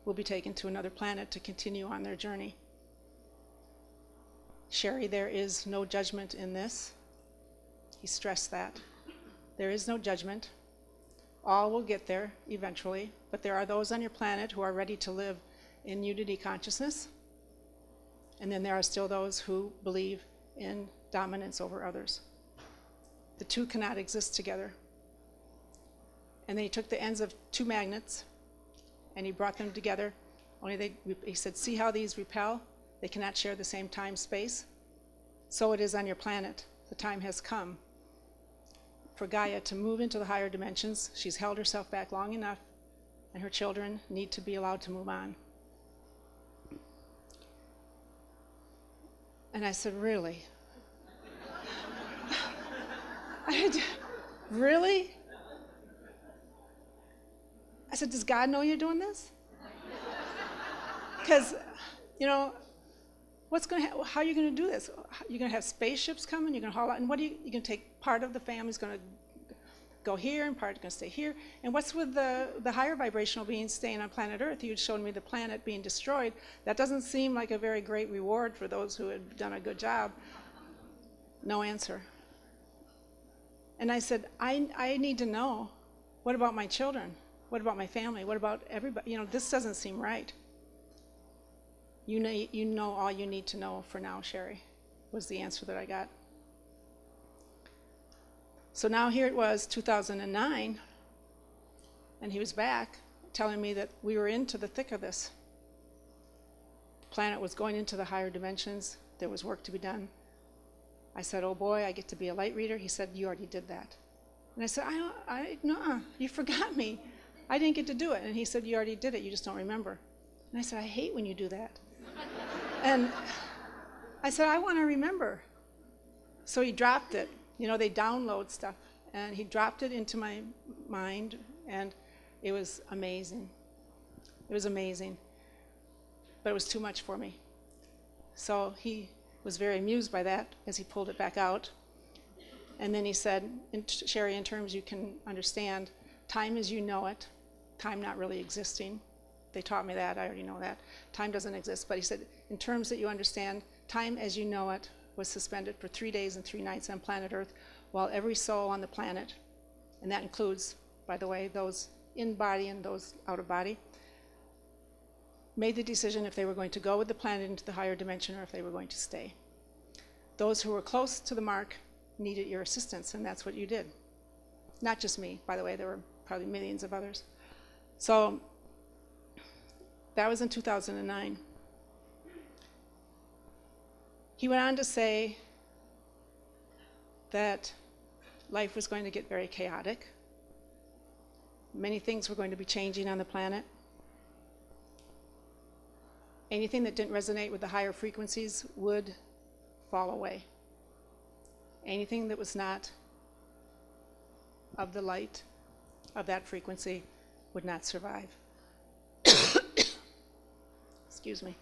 S2: will be taken to another planet to continue on their journey. Sherry, there is no judgment in this." He stressed that. There is no judgment. All will get there eventually, but there are those on your planet who are ready to live in unity consciousness, and then there are still those who believe in dominance over others. The two cannot exist together. And then he took the ends of 2 magnets and he brought them together. He said, "See how these repel? They cannot share the same time space. So it is on your planet. The time has come for Gaia to move into the higher dimensions. She's held herself back long enough, and her children need to be allowed to move on." And I said, "Really?" Really? I said, "Does God know you're doing this?" Because, how are you going to do this? You're going to have spaceships coming, you're going to haul out, and you're going to take part of the family's going to go here, and part is going to stay here. And what's with the higher vibrational beings staying on planet Earth? You showed me the planet being destroyed. That doesn't seem like a very great reward for those who had done a good job. No answer. And I said, I need to know, what about my children? What about my family? What about everybody? This doesn't seem right. You know all you need to know for now, Sherry, was the answer that I got. So now here it was, 2009, and he was back telling me that we were into the thick of this. The planet was going into the higher dimensions. There was work to be done. I said, "Oh boy, I get to be a light reader." He said, "You already did that." And I said, "No, you forgot me. I didn't get to do it." And he said, "You already did it, you just don't remember." And I said, "I hate when you do that." And I said, "I want to remember." So he dropped it. They download stuff. And he dropped it into my mind, and it was amazing. It was amazing. But it was too much for me. So he was very amused by that as he pulled it back out. And then he said, "Sherry, in terms you can understand, time as you know it, time not really existing." They taught me that, I already know that. Time doesn't exist, but he said, in terms that you understand, time as you know it was suspended for 3 days and 3 nights on planet Earth, while every soul on the planet, and that includes, by the way, those in body and those out of body, made the decision if they were going to go with the planet into the higher dimension or if they were going to stay. Those who were close to the mark needed your assistance, and that's what you did. Not just me, by the way, there were probably millions of others. So that was in 2009. He went on to say that life was going to get very chaotic. Many things were going to be changing on the planet. Anything that didn't resonate with the higher frequencies would fall away. Anything that was not of the light of that frequency would not survive. Excuse me.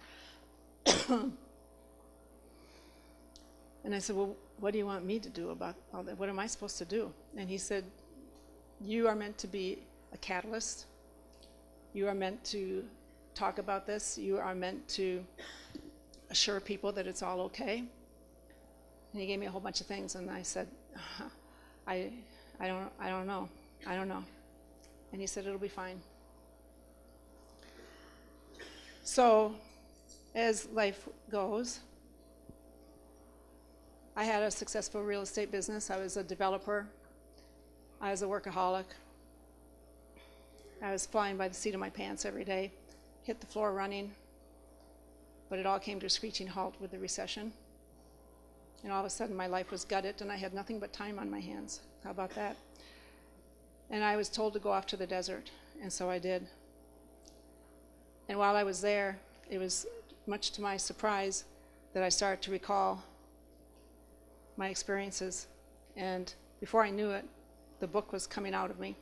S2: And I said, well, what do you want me to do about all that? What am I supposed to do? And he said, you are meant to be a catalyst. You are meant to talk about this. You are meant to assure people that it's all okay. And he gave me a whole bunch of things, and I said, I don't know. And he said, it'll be fine. So, as life goes, I had a successful real estate business. I was a developer. I was a workaholic. I was flying by the seat of my pants every day, hit the floor running, but it all came to a screeching halt with the recession. And all of a sudden my life was gutted and I had nothing but time on my hands. How about that? And I was told to go off to the desert, and so I did. And while I was there, it was much to my surprise that I started to recall my experiences. And before I knew it, the book was coming out of me.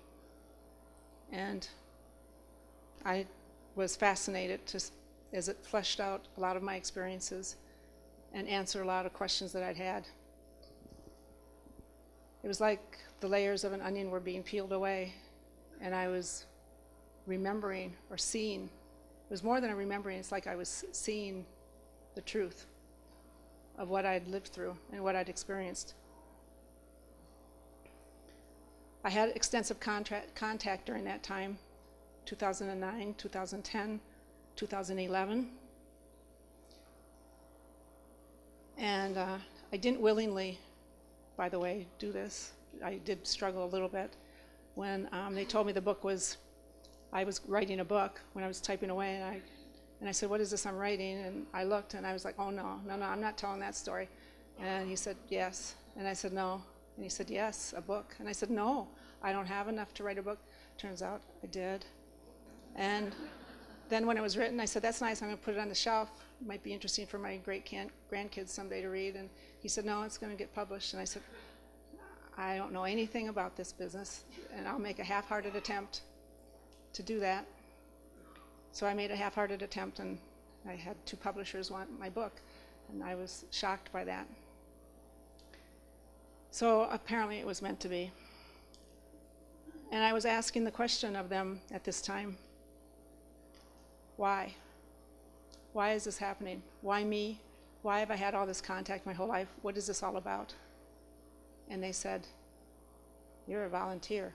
S2: And I was fascinated as it fleshed out a lot of my experiences and answered a lot of questions that I'd had. It was like the layers of an onion were being peeled away, and I was remembering or seeing. It was more than a remembering, it's like I was seeing the truth of what I'd lived through and what I'd experienced. I had extensive contact during that time, 2009, 2010, 2011. And I didn't willingly, by the way, do this. I did struggle a little bit. When they told me the book was, I was writing a book when I was typing away, and I said, what is this I'm writing? And I looked and I was like, oh no, I'm not telling that story. And he said, yes. And I said, no. And he said, yes, a book. And I said, no, I don't have enough to write a book. Turns out I did. And then when it was written, I said, that's nice, I'm gonna put it on the shelf. It might be interesting for my grandkids someday to read. And he said, no, it's gonna get published. And I said, I don't know anything about this business, and I'll make a half-hearted attempt to do that. So I made a half-hearted attempt, and I had 2 publishers want my book, and I was shocked by that. So apparently it was meant to be. And I was asking the question of them at this time, why? Why is this happening? Why me? Why have I had all this contact my whole life? What is this all about? And they said, you're a volunteer.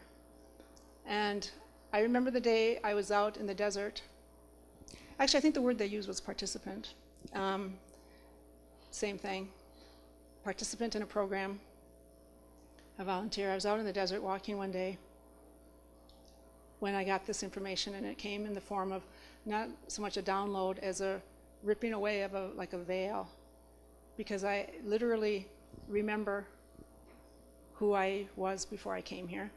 S2: And I remember the day I was out in the desert. Actually, I think the word they used was participant. Same thing. Participant in a program, a volunteer. I was out in the desert walking one day when I got this information, and it came in the form of not so much a download as a ripping away of like a veil, because I literally remember who I was before I came here.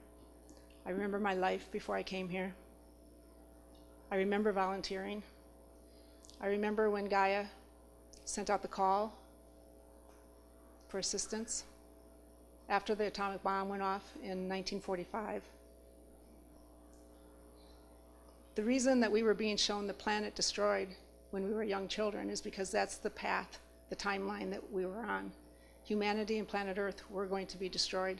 S2: I remember my life before I came here. I remember volunteering. I remember when Gaia sent out the call for assistance after the atomic bomb went off in 1945. The reason that we were being shown the planet destroyed when we were young children is because that's the path, the timeline that we were on. Humanity and planet Earth were going to be destroyed.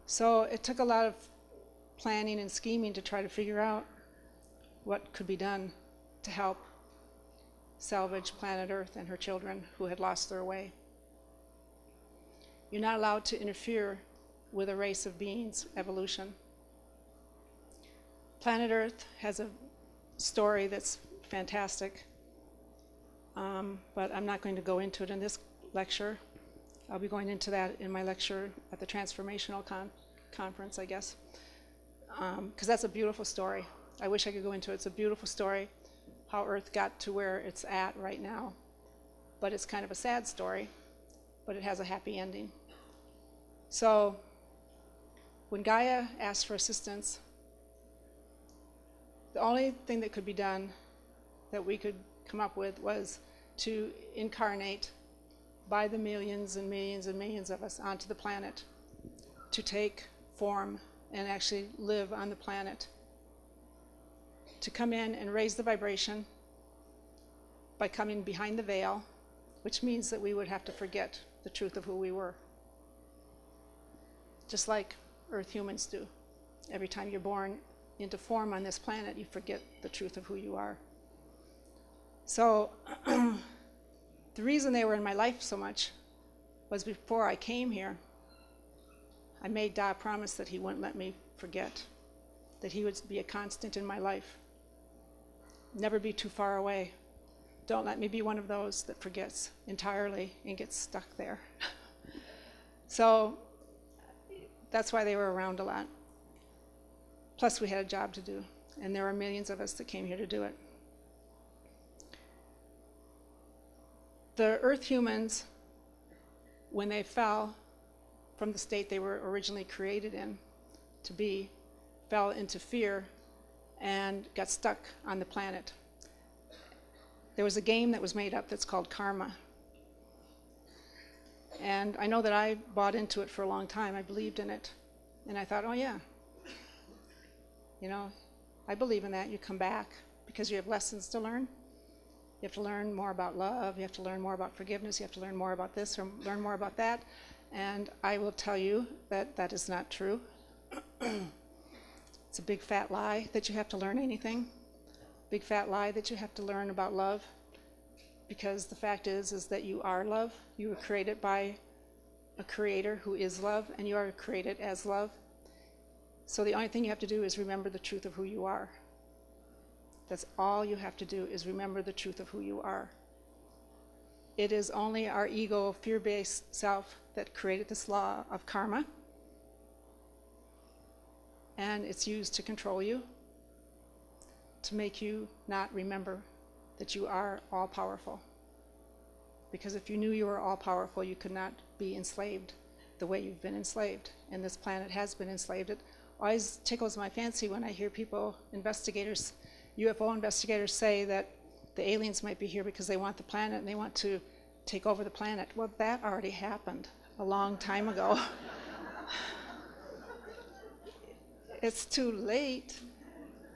S2: So it took a lot of planning and scheming to try to figure out what could be done to help salvage planet Earth and her children who had lost their way. You're not allowed to interfere with a race of beings, evolution. Planet Earth has a story that's fantastic, but I'm not going to go into it in this lecture. I'll be going into that in my lecture at the Transformational Conference, I guess, because that's a beautiful story. I wish I could go into it. It's a beautiful story, how Earth got to where it's at right now. But it's kind of a sad story, but it has a happy ending. So when Gaia asked for assistance, the only thing that could be done, that we could come up with, was to incarnate by the millions and millions and millions of us onto the planet, to take form and actually live on the planet, to come in and raise the vibration by coming behind the veil, which means that we would have to forget the truth of who we were. Just like Earth humans do. Every time you're born into form on this planet, you forget the truth of who you are. So the reason they were in my life so much was before I came here, I made Da promise that he wouldn't let me forget, that he would be a constant in my life. Never be too far away. Don't let me be one of those that forgets entirely and gets stuck there. So that's why they were around a lot. Plus we had a job to do, and there were millions of us that came here to do it. The Earth humans, when they fell from the state they were originally created in to be, fell into fear and got stuck on the planet. There was a game that was made up that's called karma. And I know that I bought into it for a long time. I believed in it. And I thought, oh yeah, you know, I believe in that. You come back because you have lessons to learn. You have to learn more about love. You have to learn more about forgiveness. You have to learn more about this or learn more about that. And I will tell you that that is not true. It's a big fat lie that you have to learn anything. Big fat lie that you have to learn about love. Because the fact is that you are love. You were created by a creator who is love, and you are created as love. So the only thing you have to do is remember the truth of who you are. That's all you have to do, is remember the truth of who you are. It is only our ego, fear-based self that created this law of karma, and it's used to control you, to make you not remember that you are all-powerful. Because if you knew you were all-powerful, you could not be enslaved the way you've been enslaved, and this planet has been enslaved. It always tickles my fancy when I hear people, investigators, UFO investigators, say that the aliens might be here because they want the planet and they want to take over the planet. Well, that already happened a long time ago. It's too late.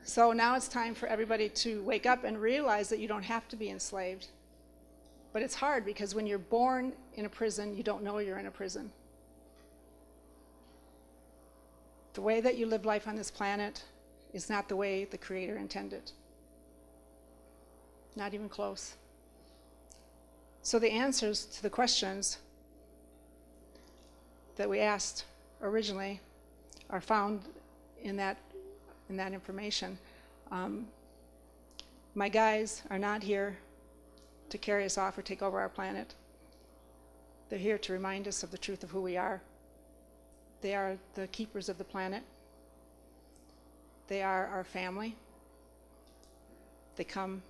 S2: So now it's time for everybody to wake up and realize that you don't have to be enslaved. But it's hard because when you're born in a prison, you don't know you're in a prison. The way that you live life on this planet is not the way the Creator intended. Not even close. So the answers to the questions that we asked originally are found in that information. My guys are not here to carry us off or take over our planet. They're here to remind us of the truth of who we are. They are the keepers of the planet. They are our family. They come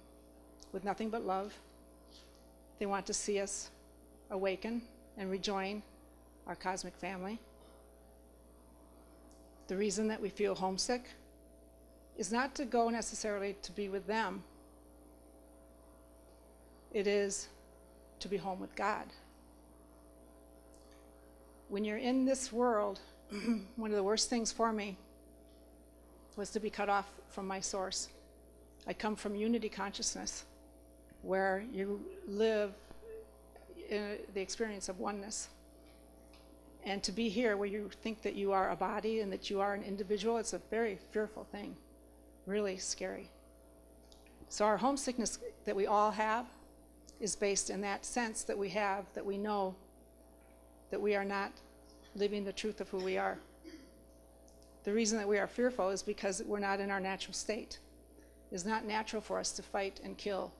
S2: with nothing but love. They want to see us awaken and rejoin our cosmic family. The reason that we feel homesick is not to go necessarily to be with them. It is to be home with God. When you're in this world, one of the worst things for me was to be cut off from my source. I come from unity consciousness, where you live in the experience of oneness. And to be here where you think that you are a body and that you are an individual, it's a very fearful thing, really scary. So our homesickness that we all have is based in that sense that we have, that we know that we are not living the truth of who we are. The reason that we are fearful is because we're not in our natural state. It's not natural for us to fight and kill.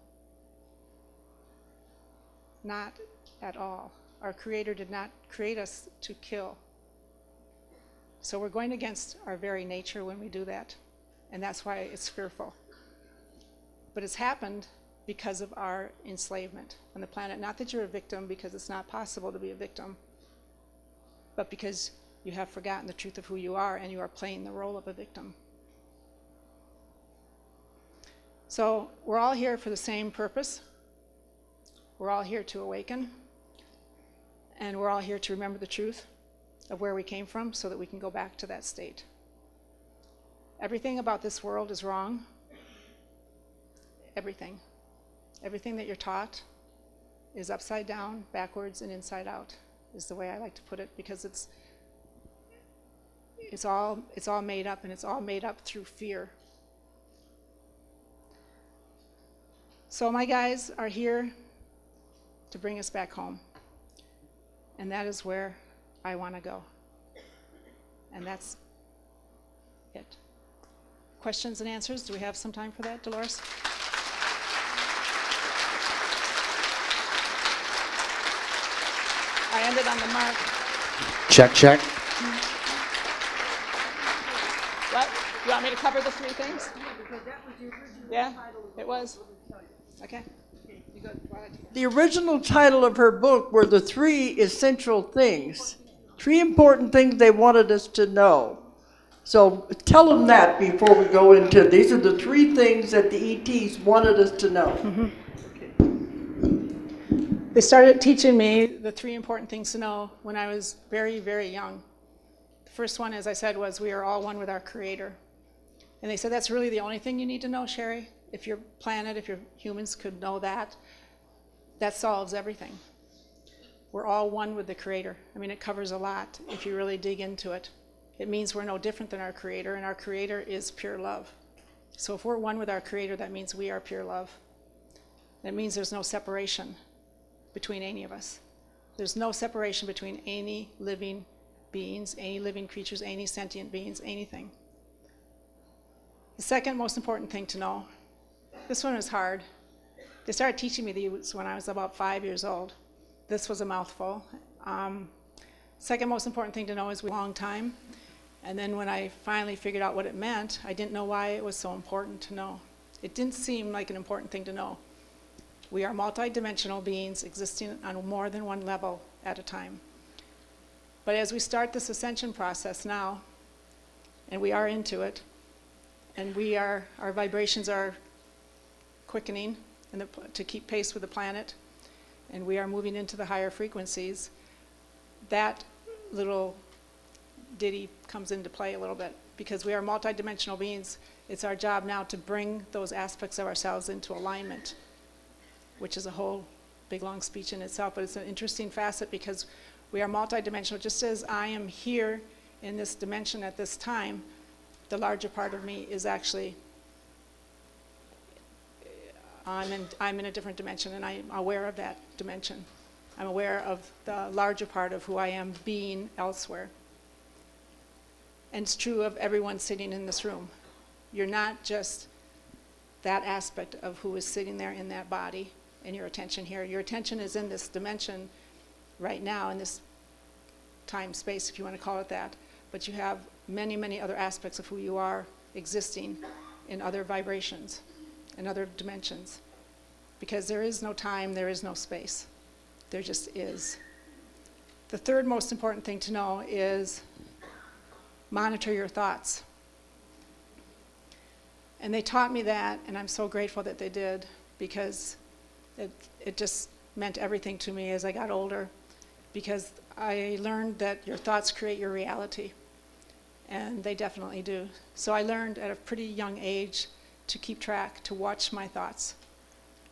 S2: Not at all. Our Creator did not create us to kill. So we're going against our very nature when we do that. And that's why it's fearful. But it's happened because of our enslavement on the planet. Not that you're a victim, because it's not possible to be a victim, but because you have forgotten the truth of who you are and you are playing the role of a victim. So we're all here for the same purpose. We're all here to awaken. And we're all here to remember the truth of where we came from so that we can go back to that state. Everything about this world is wrong. Everything. Everything that you're taught is upside down, backwards, and inside out, is the way I like to put it, because it's all made up, and it's all made up through fear. So my guys are here to bring us back home. And that is where I want to go. And that's it. Questions and answers? Do we have some time for that, Dolores? I ended on the mark.
S3: Check, check.
S2: What? You want me to cover the three things? Yeah, it was. Okay. You go.
S1: The original title of her book were the 3 essential things, 3 important things they wanted us to know. So tell them that before we go into, these are the 3 things that the ETs wanted us to know.
S2: Mm-hmm. They started teaching me the 3 important things to know when I was very, very young. The first one, as I said, was we are all one with our Creator. And they said, that's really the only thing you need to know, Sherry. If your planet, if your humans could know that, that solves everything. We're all one with the Creator. I mean, it covers a lot if you really dig into it. It means we're no different than our Creator, and our Creator is pure love. So if we're one with our Creator, that means we are pure love. That means there's no separation between any of us. There's no separation between any living beings, any living creatures, any sentient beings, anything. The second most important thing to know, this one was hard. They started teaching me these when I was about 5 years old. This was a mouthful. Second most important thing to know is we long time. And then when I finally figured out what it meant, I didn't know why it was so important to know. It didn't seem like an important thing to know. We are multidimensional beings existing on more than one level at a time. But as we start this ascension process now, and we are into it, and our vibrations are quickening to keep pace with the planet, and we are moving into the higher frequencies, that little ditty comes into play a little bit. Because we are multidimensional beings, it's our job now to bring those aspects of ourselves into alignment, which is a whole big long speech in itself, but it's an interesting facet because we are multidimensional. Just as I am here in this dimension at this time, the larger part of me is actually, I'm in a different dimension, and I'm aware of that dimension. I'm aware of the larger part of who I am being elsewhere. And it's true of everyone sitting in this room. You're not just that aspect of who is sitting there in that body and your attention here. Your attention is in this dimension right now, in this time, space, if you want to call it that. But you have many, many other aspects of who you are existing in other vibrations, in other dimensions. Because there is no time, there is no space. There just is. The third most important thing to know is monitor your thoughts. And they taught me that, and I'm so grateful that they did, because it just meant everything to me as I got older, because I learned that your thoughts create your reality, and they definitely do. So I learned at a pretty young age to keep track, to watch my thoughts.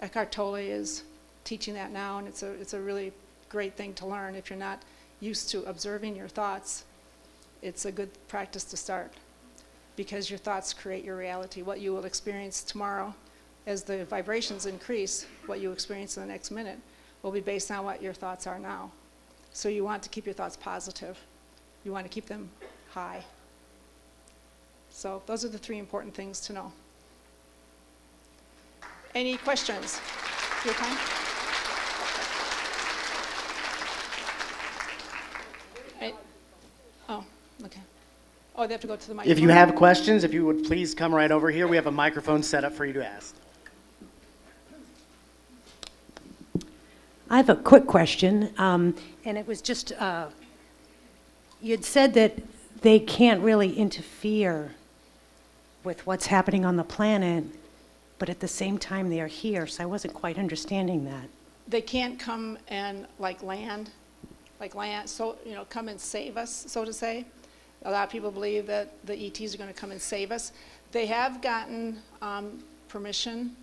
S2: Eckhart Tolle is teaching that now, and it's a really great thing to learn. If you're not used to observing your thoughts, it's a good practice to start, because your thoughts create your reality. What you will experience tomorrow, as the vibrations increase, what you experience in the next minute will be based on what your thoughts are now. So you want to keep your thoughts positive. You want to keep them high. So those are the three important things to know. Any questions? Your time? Okay. Oh, they have to go to the microphone?
S4: If you have questions, if you would please come right over here. We have a microphone set up for you to ask.
S5: I have a quick question, and it was just, you'd said that they can't really interfere with what's happening on the planet, but at the same time they are here, so I wasn't quite understanding that.
S2: They can't come and land, so, come and save us, so to say. A lot of people believe that the ETs are going to come and save us. They have gotten permission,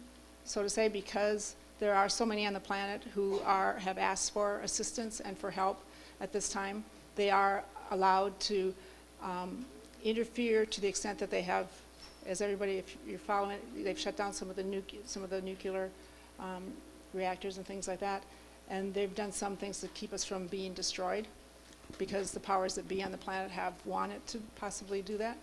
S2: so to say, because there are so many on the planet who have asked for assistance and for help at this time. They are allowed to interfere to the extent that they have, as everybody, if you're following it, they've shut down some of the nuclear reactors and things like that, and they've done some things to keep us from being destroyed because the powers that be on the planet have wanted to possibly do that.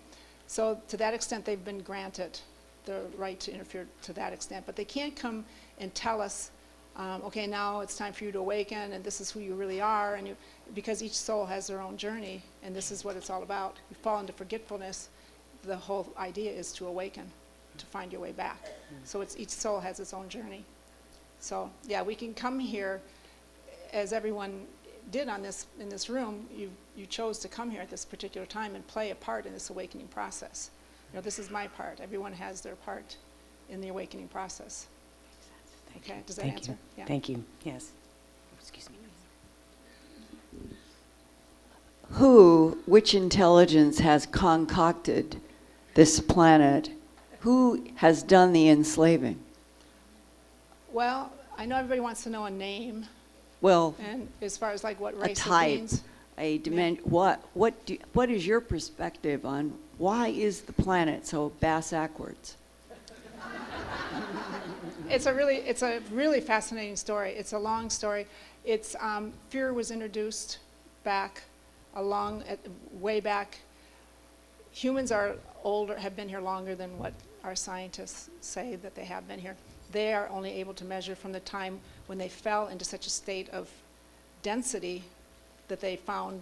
S2: So to that extent, they've been granted the right to interfere to that extent, but they can't come and tell us, okay, now it's time for you to awaken, and this is who you really are, and because each soul has their own journey, and this is what it's all about. You fall into forgetfulness, the whole idea is to awaken, to find your way back. So each soul has its own journey. So yeah, we can come here, as everyone did in this room. You chose to come here at this particular time and play a part in this awakening process. This is my part. Everyone has their part in the awakening process. Okay, does that answer? Yeah.
S5: Thank you, yes. Excuse me.
S6: Which intelligence has concocted this planet? Who has done the enslaving?
S2: Well, I know everybody wants to know a name.
S6: Well,
S2: and as far as what
S6: a
S2: race
S6: type,
S2: it means.
S6: a dimension. What is your perspective on why is the planet so bass-ackwards?
S2: It's a really fascinating story. It's a long story. It's fear was introduced back way back. Humans are older, have been here longer than what our scientists say that they have been here. They are only able to measure from the time when they fell into such a state of density that they found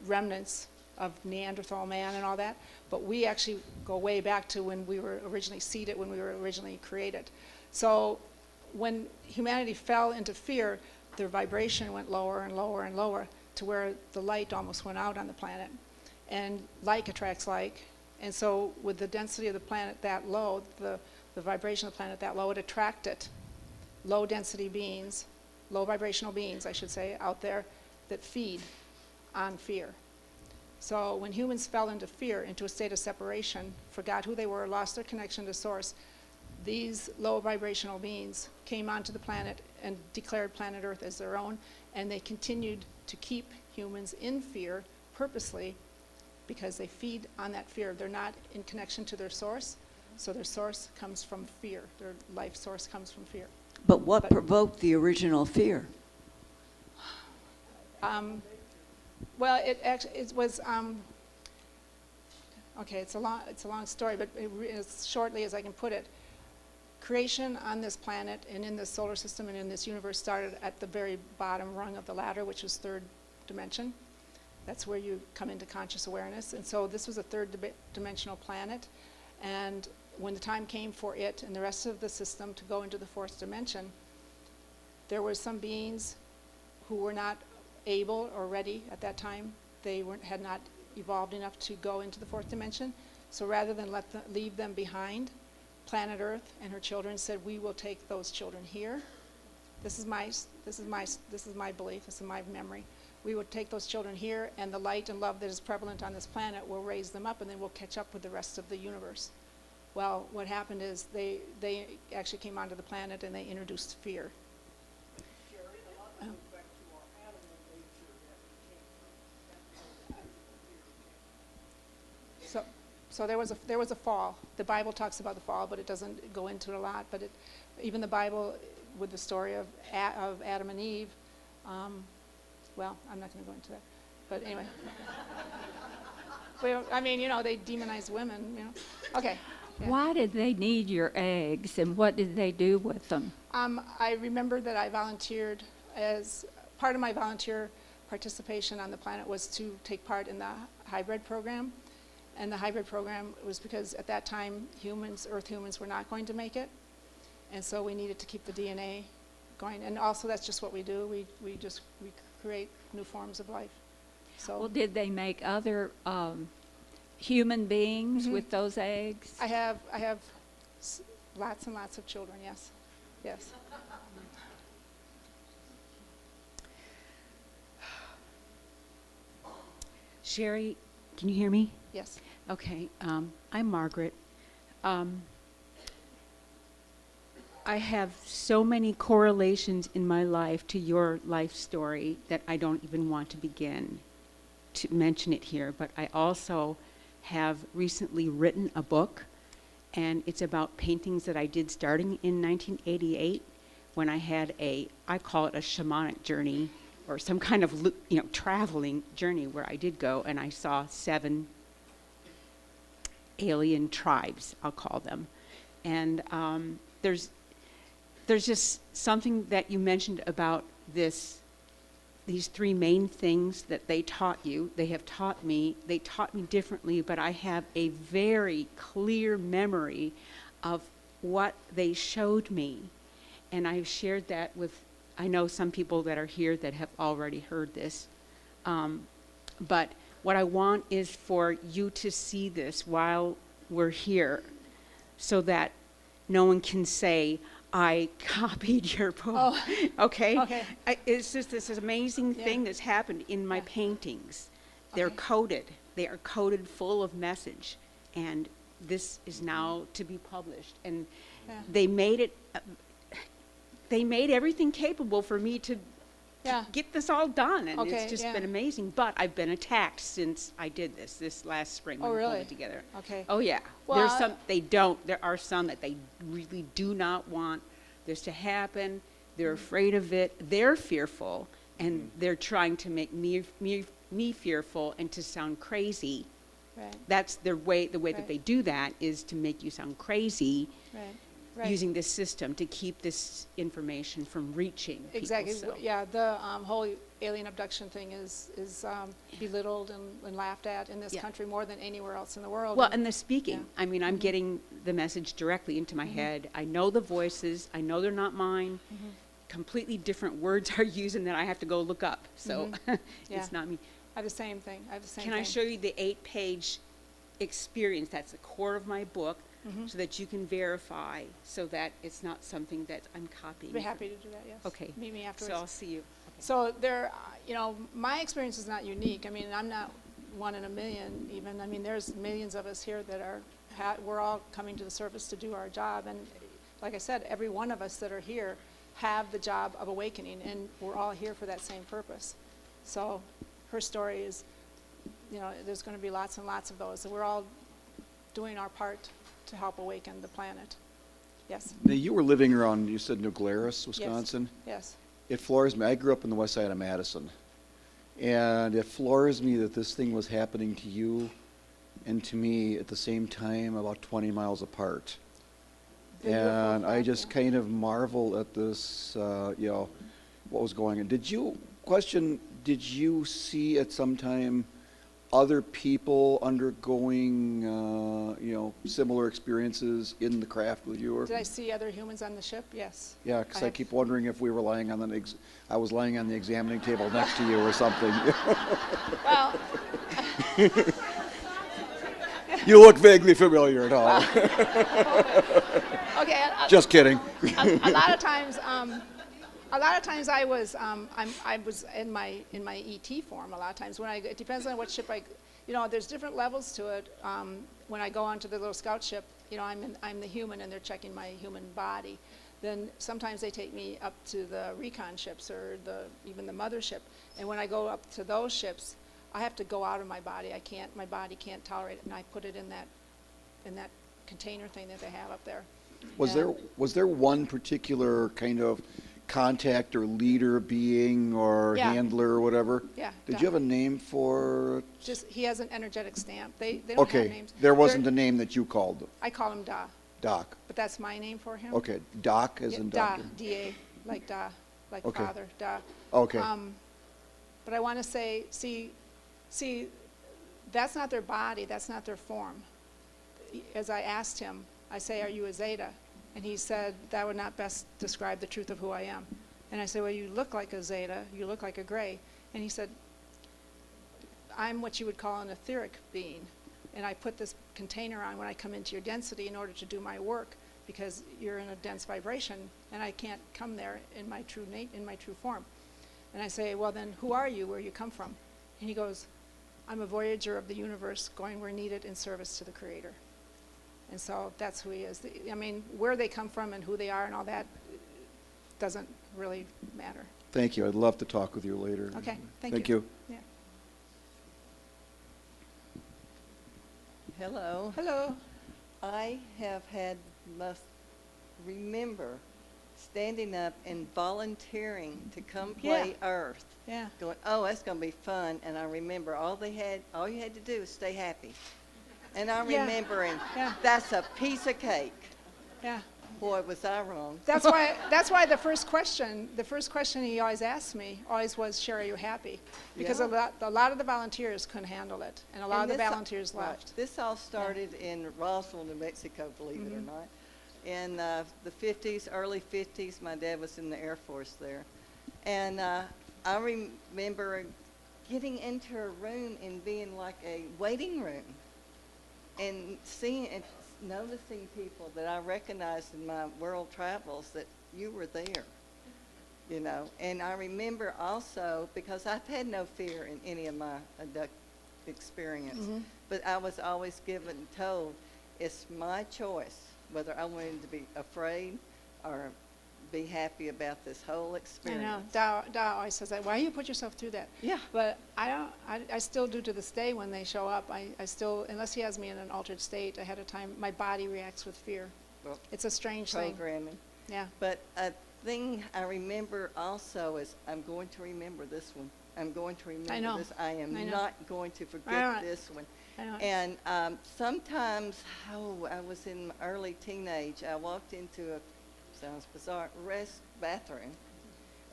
S2: remnants of Neanderthal man and all that. But we actually go way back to when we were originally seeded, when we were originally created. So when humanity fell into fear, their vibration went lower and lower and lower to where the light almost went out on the planet. And like attracts like. And so with the density of the planet that low, the vibration of the planet that low, it attracted low density beings, low vibrational beings, I should say, out there that feed on fear. So when humans fell into fear, into a state of separation, forgot who they were, lost their connection to source, these low vibrational beings came onto the planet and declared planet Earth as their own, and they continued to keep humans in fear purposely because they feed on that fear. They're not in connection to their source, so their source comes from fear. Their life source comes from fear.
S6: But what provoked the original fear?
S2: Well, it was okay. It's a long story, but as shortly as I can put it, creation on this planet and in this solar system and in this universe started at the very bottom rung of the ladder, which is third dimension. That's where you come into conscious awareness. And so this was a third dimensional planet. And when the time came for it and the rest of the system to go into the fourth dimension, there were some beings who were not able or ready at that time. They had not evolved enough to go into the fourth dimension. So rather than leave them behind, planet Earth and her children said, "We will take those children here." This is my belief. This is my memory. We will take those children here, and the light and love that is prevalent on this planet will raise them up, and then we'll catch up with the rest of the universe. Well, what happened is they actually came onto the planet and they introduced fear. So there was a fall. The Bible talks about the fall, but it doesn't go into it a lot. But even the Bible, with the story of Adam and Eve, well, I'm not going to go into that. But anyway. Well, I mean, they demonize women, Okay. Yeah.
S7: Why did they need your eggs, and what did they do with them?
S2: I remember that I volunteered as part of my volunteer participation on the planet was to take part in the hybrid program. And the hybrid program was because at that time, Earth humans were not going to make it. And so we needed to keep the DNA going. And also that's just what we do. We create new forms of life. So
S7: Well, did they make other human beings with those eggs?
S2: I have lots and lots of children, yes. Yes.
S8: Sherry, can you hear me?
S2: Yes.
S8: Okay, I'm Margaret. I have so many correlations in my life to your life story that I don't even want to begin to mention it here, but I also have recently written a book, and it's about paintings that I did starting in 1988 when I had I call it a shamanic journey, or some kind of traveling journey where I did go and I saw 7 alien tribes, I'll call them. And there's just something that you mentioned about these 3 main things that they taught you. They have taught me. They taught me differently, but I have a very clear memory of what they showed me. And I've shared that with, I know some people that are here that have already heard this. But what I want is for you to see this while we're here so that no one can say, I copied your book.
S2: Oh.
S8: Okay?
S2: Okay.
S8: It's just this amazing thing that's happened in my paintings. They're
S2: Okay.
S8: coded. They are coded full of message. And this is now to be published. And
S2: Yeah.
S8: they made it, they made everything capable for me to
S2: Yeah.
S8: get this all done. And
S2: Okay,
S8: it's just
S2: yeah.
S8: been amazing. But I've been attacked since I did this last spring when
S2: Oh,
S8: I pulled
S2: really?
S8: it together.
S2: Okay.
S8: Oh, yeah.
S2: Well,
S8: There are some that they really do not want this to happen. They're afraid of it. They're fearful, and they're trying to make me fearful and to sound crazy.
S2: Right.
S8: That's their way. The way
S2: Right.
S8: that they do that is to make you sound crazy,
S2: Right. Right.
S8: using this system to keep this information from reaching people.
S2: Exactly.
S8: So-
S2: Yeah, the whole alien abduction thing is belittled and laughed at in this
S8: Yeah.
S2: country more than anywhere else in the world.
S8: Well, and the speaking.
S2: Yeah.
S8: I mean, I'm getting the message directly into my head. I know the voices. I know they're not mine. Completely different words are used, and then I have to go look up. So
S2: Yeah.
S8: it's not me.
S2: I have the same thing. I have the same
S8: Can
S2: thing.
S8: I show you the 8-page experience? That's the core of my book, so that you can verify, so that it's not something that I'm copying.
S2: I'd be happy to do that, yes.
S8: Okay.
S2: Meet me
S8: So
S2: afterwards.
S8: I'll see you. Okay.
S2: So there, my experience is not unique. I mean, I'm not one in a million even. I mean, there's millions of us here that we're all coming to the surface to do our job. And like I said, every one of us that are here have the job of awakening, and we're all here for that same purpose. So her story is, there's going to be lots and lots of those. And we're all doing our part to help awaken the planet. Yes,
S9: Now, you were living around, you said New Glarus, Wisconsin?
S2: yes.
S9: It floors me. I grew up on the west side of Madison. And it floors me that this thing was happening to you and to me at the same time, about 20 miles apart.
S2: The UFO
S9: And I
S2: fact,
S9: just
S2: yeah.
S9: kind of marvel at this, what was going on. Did you see at some time other people undergoing, similar experiences in the craft with you? Or?
S2: Did I see other humans on the ship? Yes.
S9: Yeah, because I
S2: have-
S9: keep wondering if we were lying on I was lying on the examining table next to you or something.
S2: Well,
S9: You look vaguely familiar at all.
S2: okay.
S9: Just kidding.
S2: A lot of times I was I was in my ET form. A lot of times it depends on what ship there's different levels to it. When I go onto the little scout ship, I'm the human and they're checking my human body. Then sometimes they take me up to the recon ships or even the mothership. And when I go up to those ships, I have to go out of my body. My body can't tolerate it, and I put it in that container thing that they have up there.
S9: Was there one particular kind of contact or leader being or
S2: Yeah.
S9: handler or whatever?
S2: Yeah,
S9: Did you have a name for it?
S2: Just he has an energetic stamp. They don't have
S9: Okay,
S2: names.
S9: there wasn't
S2: They're-
S9: a name that you called
S2: I call him Da,
S9: Doc.
S2: but that's my name for him.
S9: Okay, Doc as
S2: Yeah,
S9: in
S2: Da,
S9: doctor.
S2: D-A, like Da, like
S9: Okay.
S2: father, Da.
S9: Okay.
S2: But I want to say, see, that's not their body, that's not their form. As I asked him, I say, are you a Zeta? And he said, that would not best describe the truth of who I am. And I said, well, you look like a Zeta, you look like a Gray. And he said, I'm what you would call an etheric being. And I put this container on when I come into your density in order to do my work, because you're in a dense vibration, and I can't come there in my true form. And I say, well, then who are you, where you come from? And he goes, I'm a voyager of the universe going where needed in service to the Creator. And so that's who he is. I mean, where they come from and who they are and all that doesn't really matter.
S9: Thank you. I'd love to talk with you later.
S2: Okay, thank
S9: Thank
S2: you.
S9: you.
S2: Yeah.
S10: Hello.
S2: Hello.
S10: I must remember standing up and volunteering to come play Earth.
S2: Yeah.
S10: Going, oh, that's going to be fun. And I remember all you had to do was stay happy. And I'm
S2: Yeah.
S10: remembering,
S2: Yeah.
S10: that's a piece of cake.
S2: Yeah.
S10: Boy, was I wrong.
S2: That's why the first question he always asked me always was, Sherry, are you happy? Because
S10: Yeah.
S2: a lot of the volunteers couldn't handle it, and a lot of the volunteers
S10: Right.
S2: left.
S10: This all started in Roswell, New Mexico, believe it or not. In the 50s, early 50s, my dad was in the Air Force there. And I remember getting into a room and being like a waiting room and seeing and noticing people that I recognized in my world travels that you were there, you know. And I remember also, because I've had no fear in any of my experience, but I was always told, it's my choice whether I wanted to be afraid or be happy about this whole
S2: I
S10: experience.
S2: know. Dow always says that. Why do you put yourself through that?
S10: Yeah.
S2: But I still do to this day when they show up. I still, unless he has me in an altered state ahead of time, my body reacts with fear.
S10: Well,
S2: It's a strange thing.
S10: programming.
S2: Yeah.
S10: But a thing I remember also is, I'm going to remember this one. I'm going to remember
S2: know.
S10: this. I am
S2: I know.
S10: not going to
S2: I
S10: forget
S2: know.
S10: this one.
S2: I know.
S10: And sometimes, I was in my early teenage, I walked into sounds bizarre, bathroom,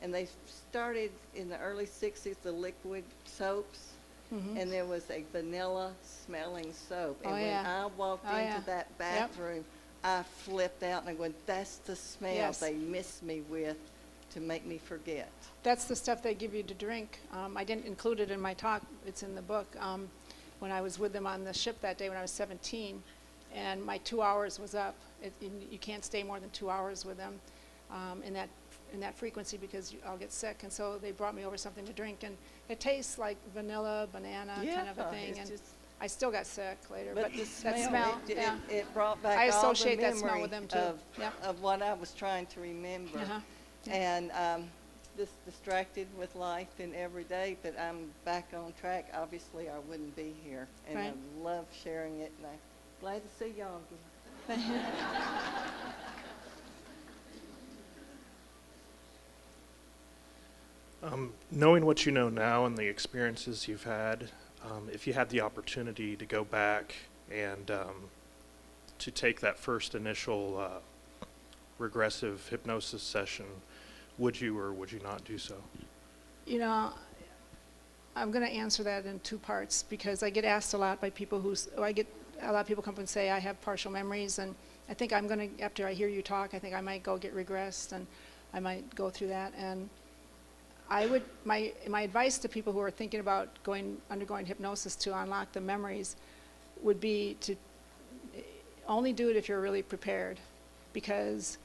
S10: and they started in the early 60s, the liquid soaps, and there was a vanilla smelling soap. And when I walked into that bathroom, I flipped out and I went, that's the smell they missed me with to make me forget.
S2: That's the stuff they give you to drink. I didn't include it in my talk. It's in the book. When I was with them on the ship that day when I was 17, and my 2 hours was up. You can't stay more than 2 hours with them in that frequency because I'll get sick. And so they brought me over something to drink, and it tastes like vanilla, banana kind of a thing. And I still got sick later. But
S10: the
S2: that smell,
S10: it brought back
S2: I
S10: all the
S2: associate that smell
S10: memory
S2: with them too.
S10: of what I was trying to remember. And just distracted with life and every day, but I'm back on track. Obviously, I wouldn't be here. And I love sharing it, and I'm glad to see y'all again.
S11: Knowing what you know now and the experiences you've had, if you had the opportunity to go back and to take that first initial regressive hypnosis session, would you or would you not do so?
S2: You know, I'm going to answer that in two parts because I get asked a lot by people a lot of people come up and say I have partial memories, and I think I'm going to, after I hear you talk, I think I might go get regressed and I might go through that. And my advice to people who are thinking about undergoing hypnosis to unlock the memories would be to only do it if you're really prepared, because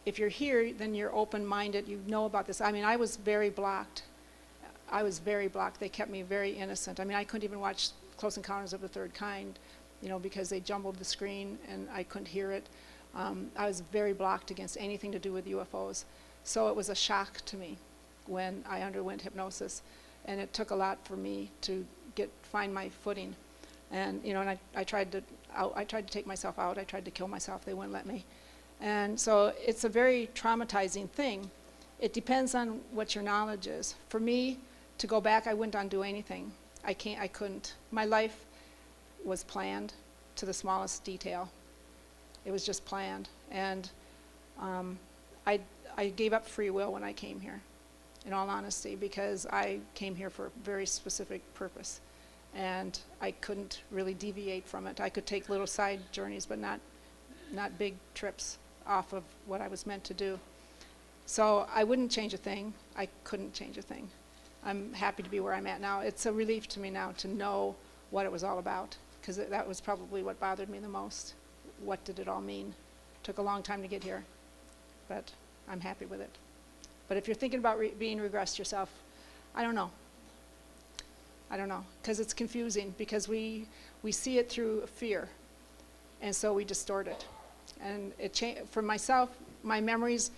S2: if you're here, then you're open-minded, you know about this. I mean, I was very blocked. They kept me very innocent. I mean, I couldn't even watch Close Encounters of the Third Kind, because they jumbled the screen and I couldn't hear it. I was very blocked against anything to do with UFOs. So it was a shock to me when I underwent hypnosis, and it took a lot for me to find my footing. And and I tried to take myself out. I tried to kill myself. They wouldn't let me. And so it's a very traumatizing thing. It depends on what your knowledge is. For me, to go back, I wouldn't undo anything. I couldn't. My life was planned to the smallest detail. It was just planned. And I gave up free will when I came here, in all honesty, because I came here for a very specific purpose. and I couldn't really deviate from it. I could take little side journeys, but not big trips off of what I was meant to do. So I wouldn't change a thing. I couldn't change a thing. I'm happy to be where I'm at now. It's a relief to me now to know what it was all about, because that was probably what bothered me the most. What did it all mean? Took a long time to get here, but I'm happy with it. But if you're thinking about being regressed yourself, I don't know. I don't know, because it's confusing, because we see it through fear, and so we distort it. And for myself, my memories,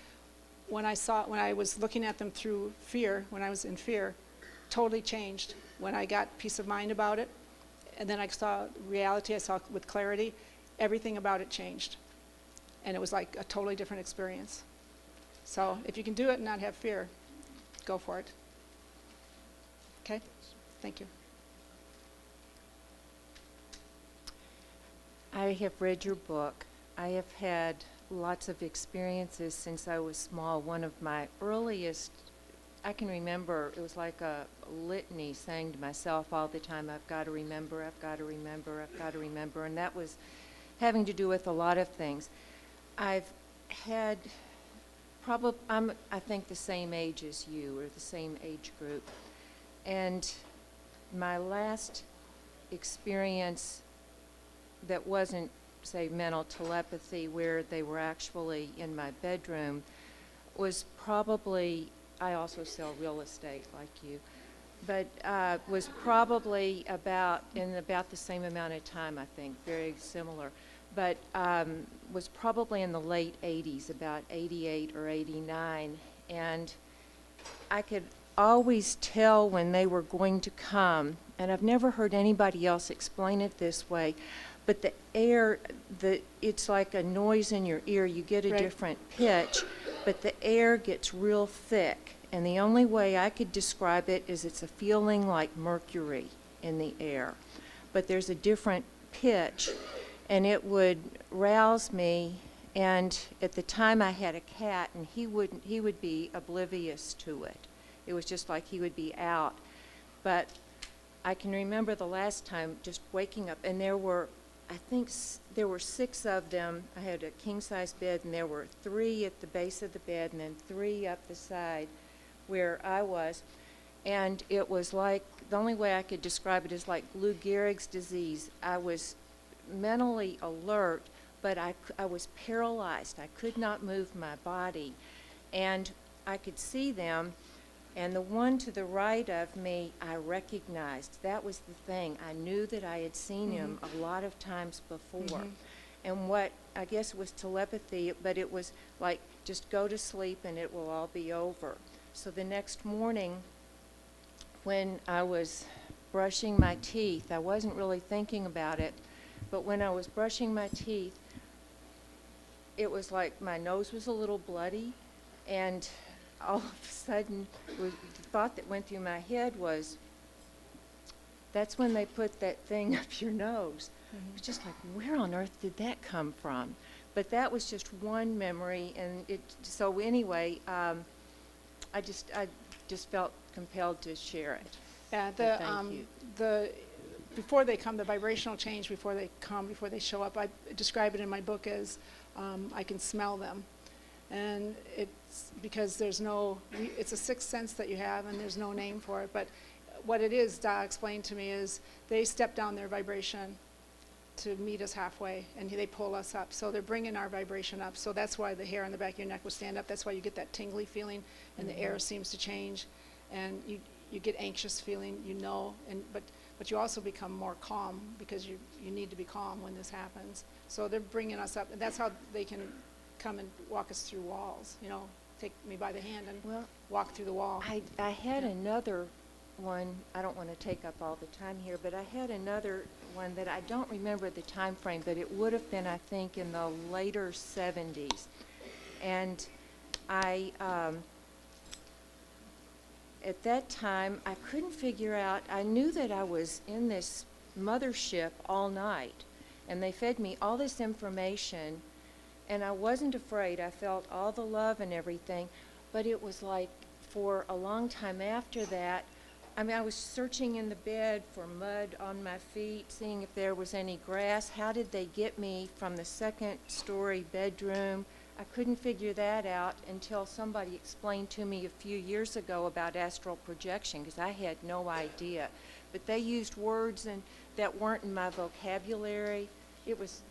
S2: when I was looking at them through fear, when I was in fear, totally changed. When I got peace of mind about it, and then I saw reality, I saw with clarity, everything about it changed. And it was like a totally different experience. So if you can do it and not have fear, go for it. Okay? Thank you.
S12: I have read your book. I have had lots of experiences since I was small. One of my earliest, I can remember, it was like a litany saying to myself all the time, I've got to remember, I've got to remember, I've got to remember. And that was having to do with a lot of things. I've had I'm, I think, the same age as you, or the same age group. And my last experience that wasn't, say, mental telepathy, where they were actually in my bedroom, was probably, I also sell real estate like you, but was probably about the same amount of time, I think, very similar, but was probably in the late 80s, about 88 or 89, and I could always tell when they were going to come, and I've never heard anybody else explain it this way, but the air, it's like a noise in your ear. You get a different pitch, but the air gets real thick. And the only way I could describe it is it's a feeling like mercury in the air. But there's a different pitch, and it would rouse me. And at the time I had a cat, and he would be oblivious to it. It was just like he would be out. But I can remember the last time just waking up, and I think there were 6 of them. I had a king-size bed, and there were 3 at the base of the bed, and then 3 up the side where I was. And it was like, the only way I could describe it is like Lou Gehrig's disease. I was mentally alert, but I was paralyzed. I could not move my body. And I could see them. And the one to the right of me, I recognized. That was the thing. I knew that I had seen him a lot of times before. And what, I guess it was telepathy, but it was like, just go to sleep and it will all be over. So the next morning, when I was brushing my teeth, I wasn't really thinking about it, but when I was brushing my teeth, it was like my nose was a little bloody, and all of a sudden, the thought that went through my head was, that's when they put that thing up your nose. It was just like, where on earth did that come from? But that was just one memory, and so anyway, I just felt compelled to share it.
S2: Yeah,
S12: Thank you.
S2: Before they come, the vibrational change before they come, before they show up, I describe it in my book as I can smell them. And it's because it's a sixth sense that you have, and there's no name for it. But what it is, Da explained to me, is they step down their vibration to meet us halfway, and they pull us up. So they're bringing our vibration up. So that's why the hair on the back of your neck will stand up. That's why you get that tingly feeling, and the air seems to change, and you get anxious feeling, but you also become more calm, because you need to be calm when this happens. So they're bringing us up, and that's how they can come and walk us through walls, take me by the hand and walk through the wall.
S12: I had another one, I don't want to take up all the time here, but I had another one that I don't remember the time frame, but it would have been, I think, in the later 70s. And at that time, I couldn't figure out, I knew that I was in this mothership all night, and they fed me all this information, and I wasn't afraid. I felt all the love and everything, but it was like for a long time after that, I mean, I was searching in the bed for mud on my feet, seeing if there was any grass. How did they get me from the second-story bedroom? I couldn't figure that out until somebody explained to me a few years ago about astral projection, because I had no idea. But they used words that weren't in my vocabulary. It was,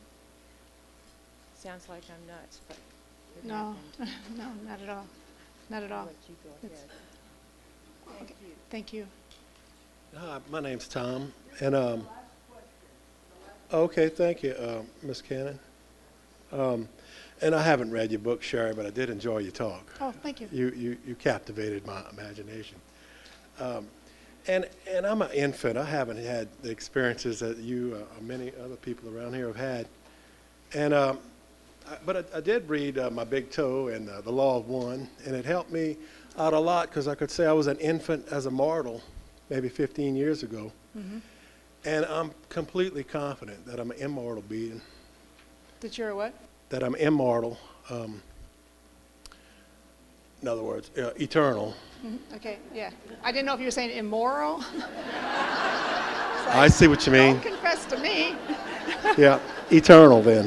S12: sounds like I'm nuts, but it
S2: No,
S12: happened.
S2: no, not at all. Not at
S12: I'll
S2: all.
S12: let you go ahead. Thank you.
S2: Thank you.
S13: Hi, my name's Tom, and okay, thank you, Ms. Cannon. And I haven't read your book, Sherry, but I did enjoy your talk.
S2: Oh, thank you.
S13: You captivated my imagination. And I'm an infant. I haven't had the experiences that you or many other people around here have had. And but I did read My Big Toe and The Law of One, and it helped me out a lot because I could say I was an infant as a mortal maybe 15 years ago.
S2: Mm-hmm.
S13: And I'm completely confident that I'm an immortal being,
S2: That you're a what?
S13: that I'm immortal, in other words, eternal.
S2: Mm-hmm. Okay, yeah. I didn't know if you were saying immoral.
S13: I see what you mean.
S2: Don't confess to me.
S13: Yeah, eternal then.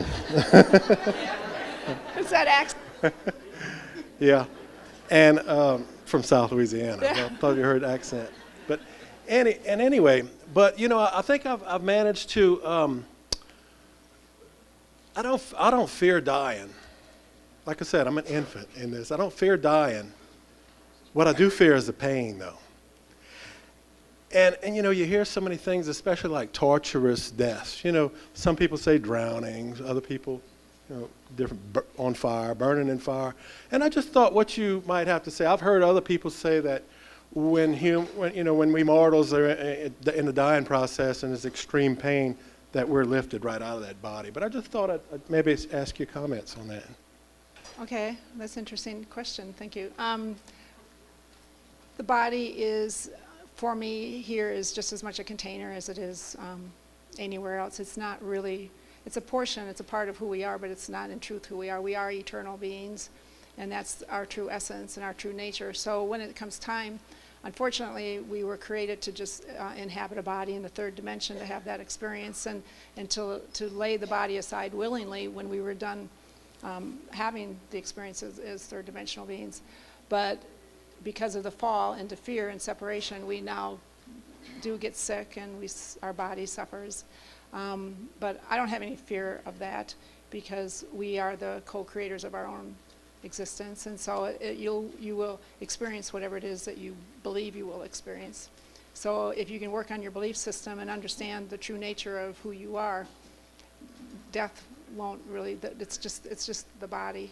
S2: Is that accent?
S13: Yeah, and from South Louisiana.
S2: Yeah.
S13: I thought you heard accent. But anyway, but you know, I think I've managed to. I don't fear dying. Like I said, I'm an infant in this. I don't fear dying. What I do fear is the pain, though. And you know, you hear so many things, especially like torturous deaths. You know, some people say drownings, other people, you know, different on fire, burning in fire. And I just thought what you might have to say. I've heard other people say that when we mortals are in the dying process and there's extreme pain, that we're lifted right out of that body. But I just thought I'd maybe ask your comments on that.
S2: Okay, that's an interesting question. Thank you. The body is, for me, here is just as much a container as it is anywhere else. It's not really, it's a portion, it's a part of who we are, but it's not in truth who we are. We are eternal beings, and that's our true essence and our true nature. So when it comes time, unfortunately, we were created to just inhabit a body in the third dimension, to have that experience, and to lay the body aside willingly when we were done having the experiences as third dimensional beings. But because of the fall into fear and separation, we now do get sick and our body suffers. But I don't have any fear of that because we are the co-creators of our own existence, and so you will experience whatever it is that you believe you will experience. So if you can work on your belief system and understand the true nature of who you are, death won't really. It's just the body,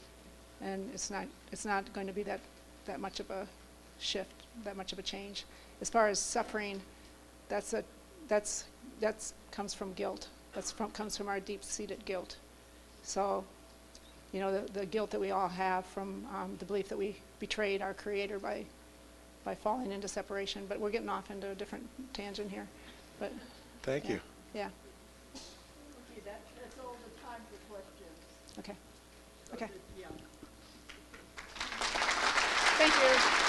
S2: and it's not going to be that much of a shift, that much of a change. As far as suffering, that comes from guilt. Comes from our deep-seated guilt. So, you know, the guilt that we all have from the belief that we betrayed our Creator by falling into separation. But we're getting off into a different tangent here. But
S13: thank you.
S2: Yeah.
S1: Okay, that's all the time for questions.
S2: Okay.
S1: So
S2: Okay.
S1: yeah.
S2: Thank you.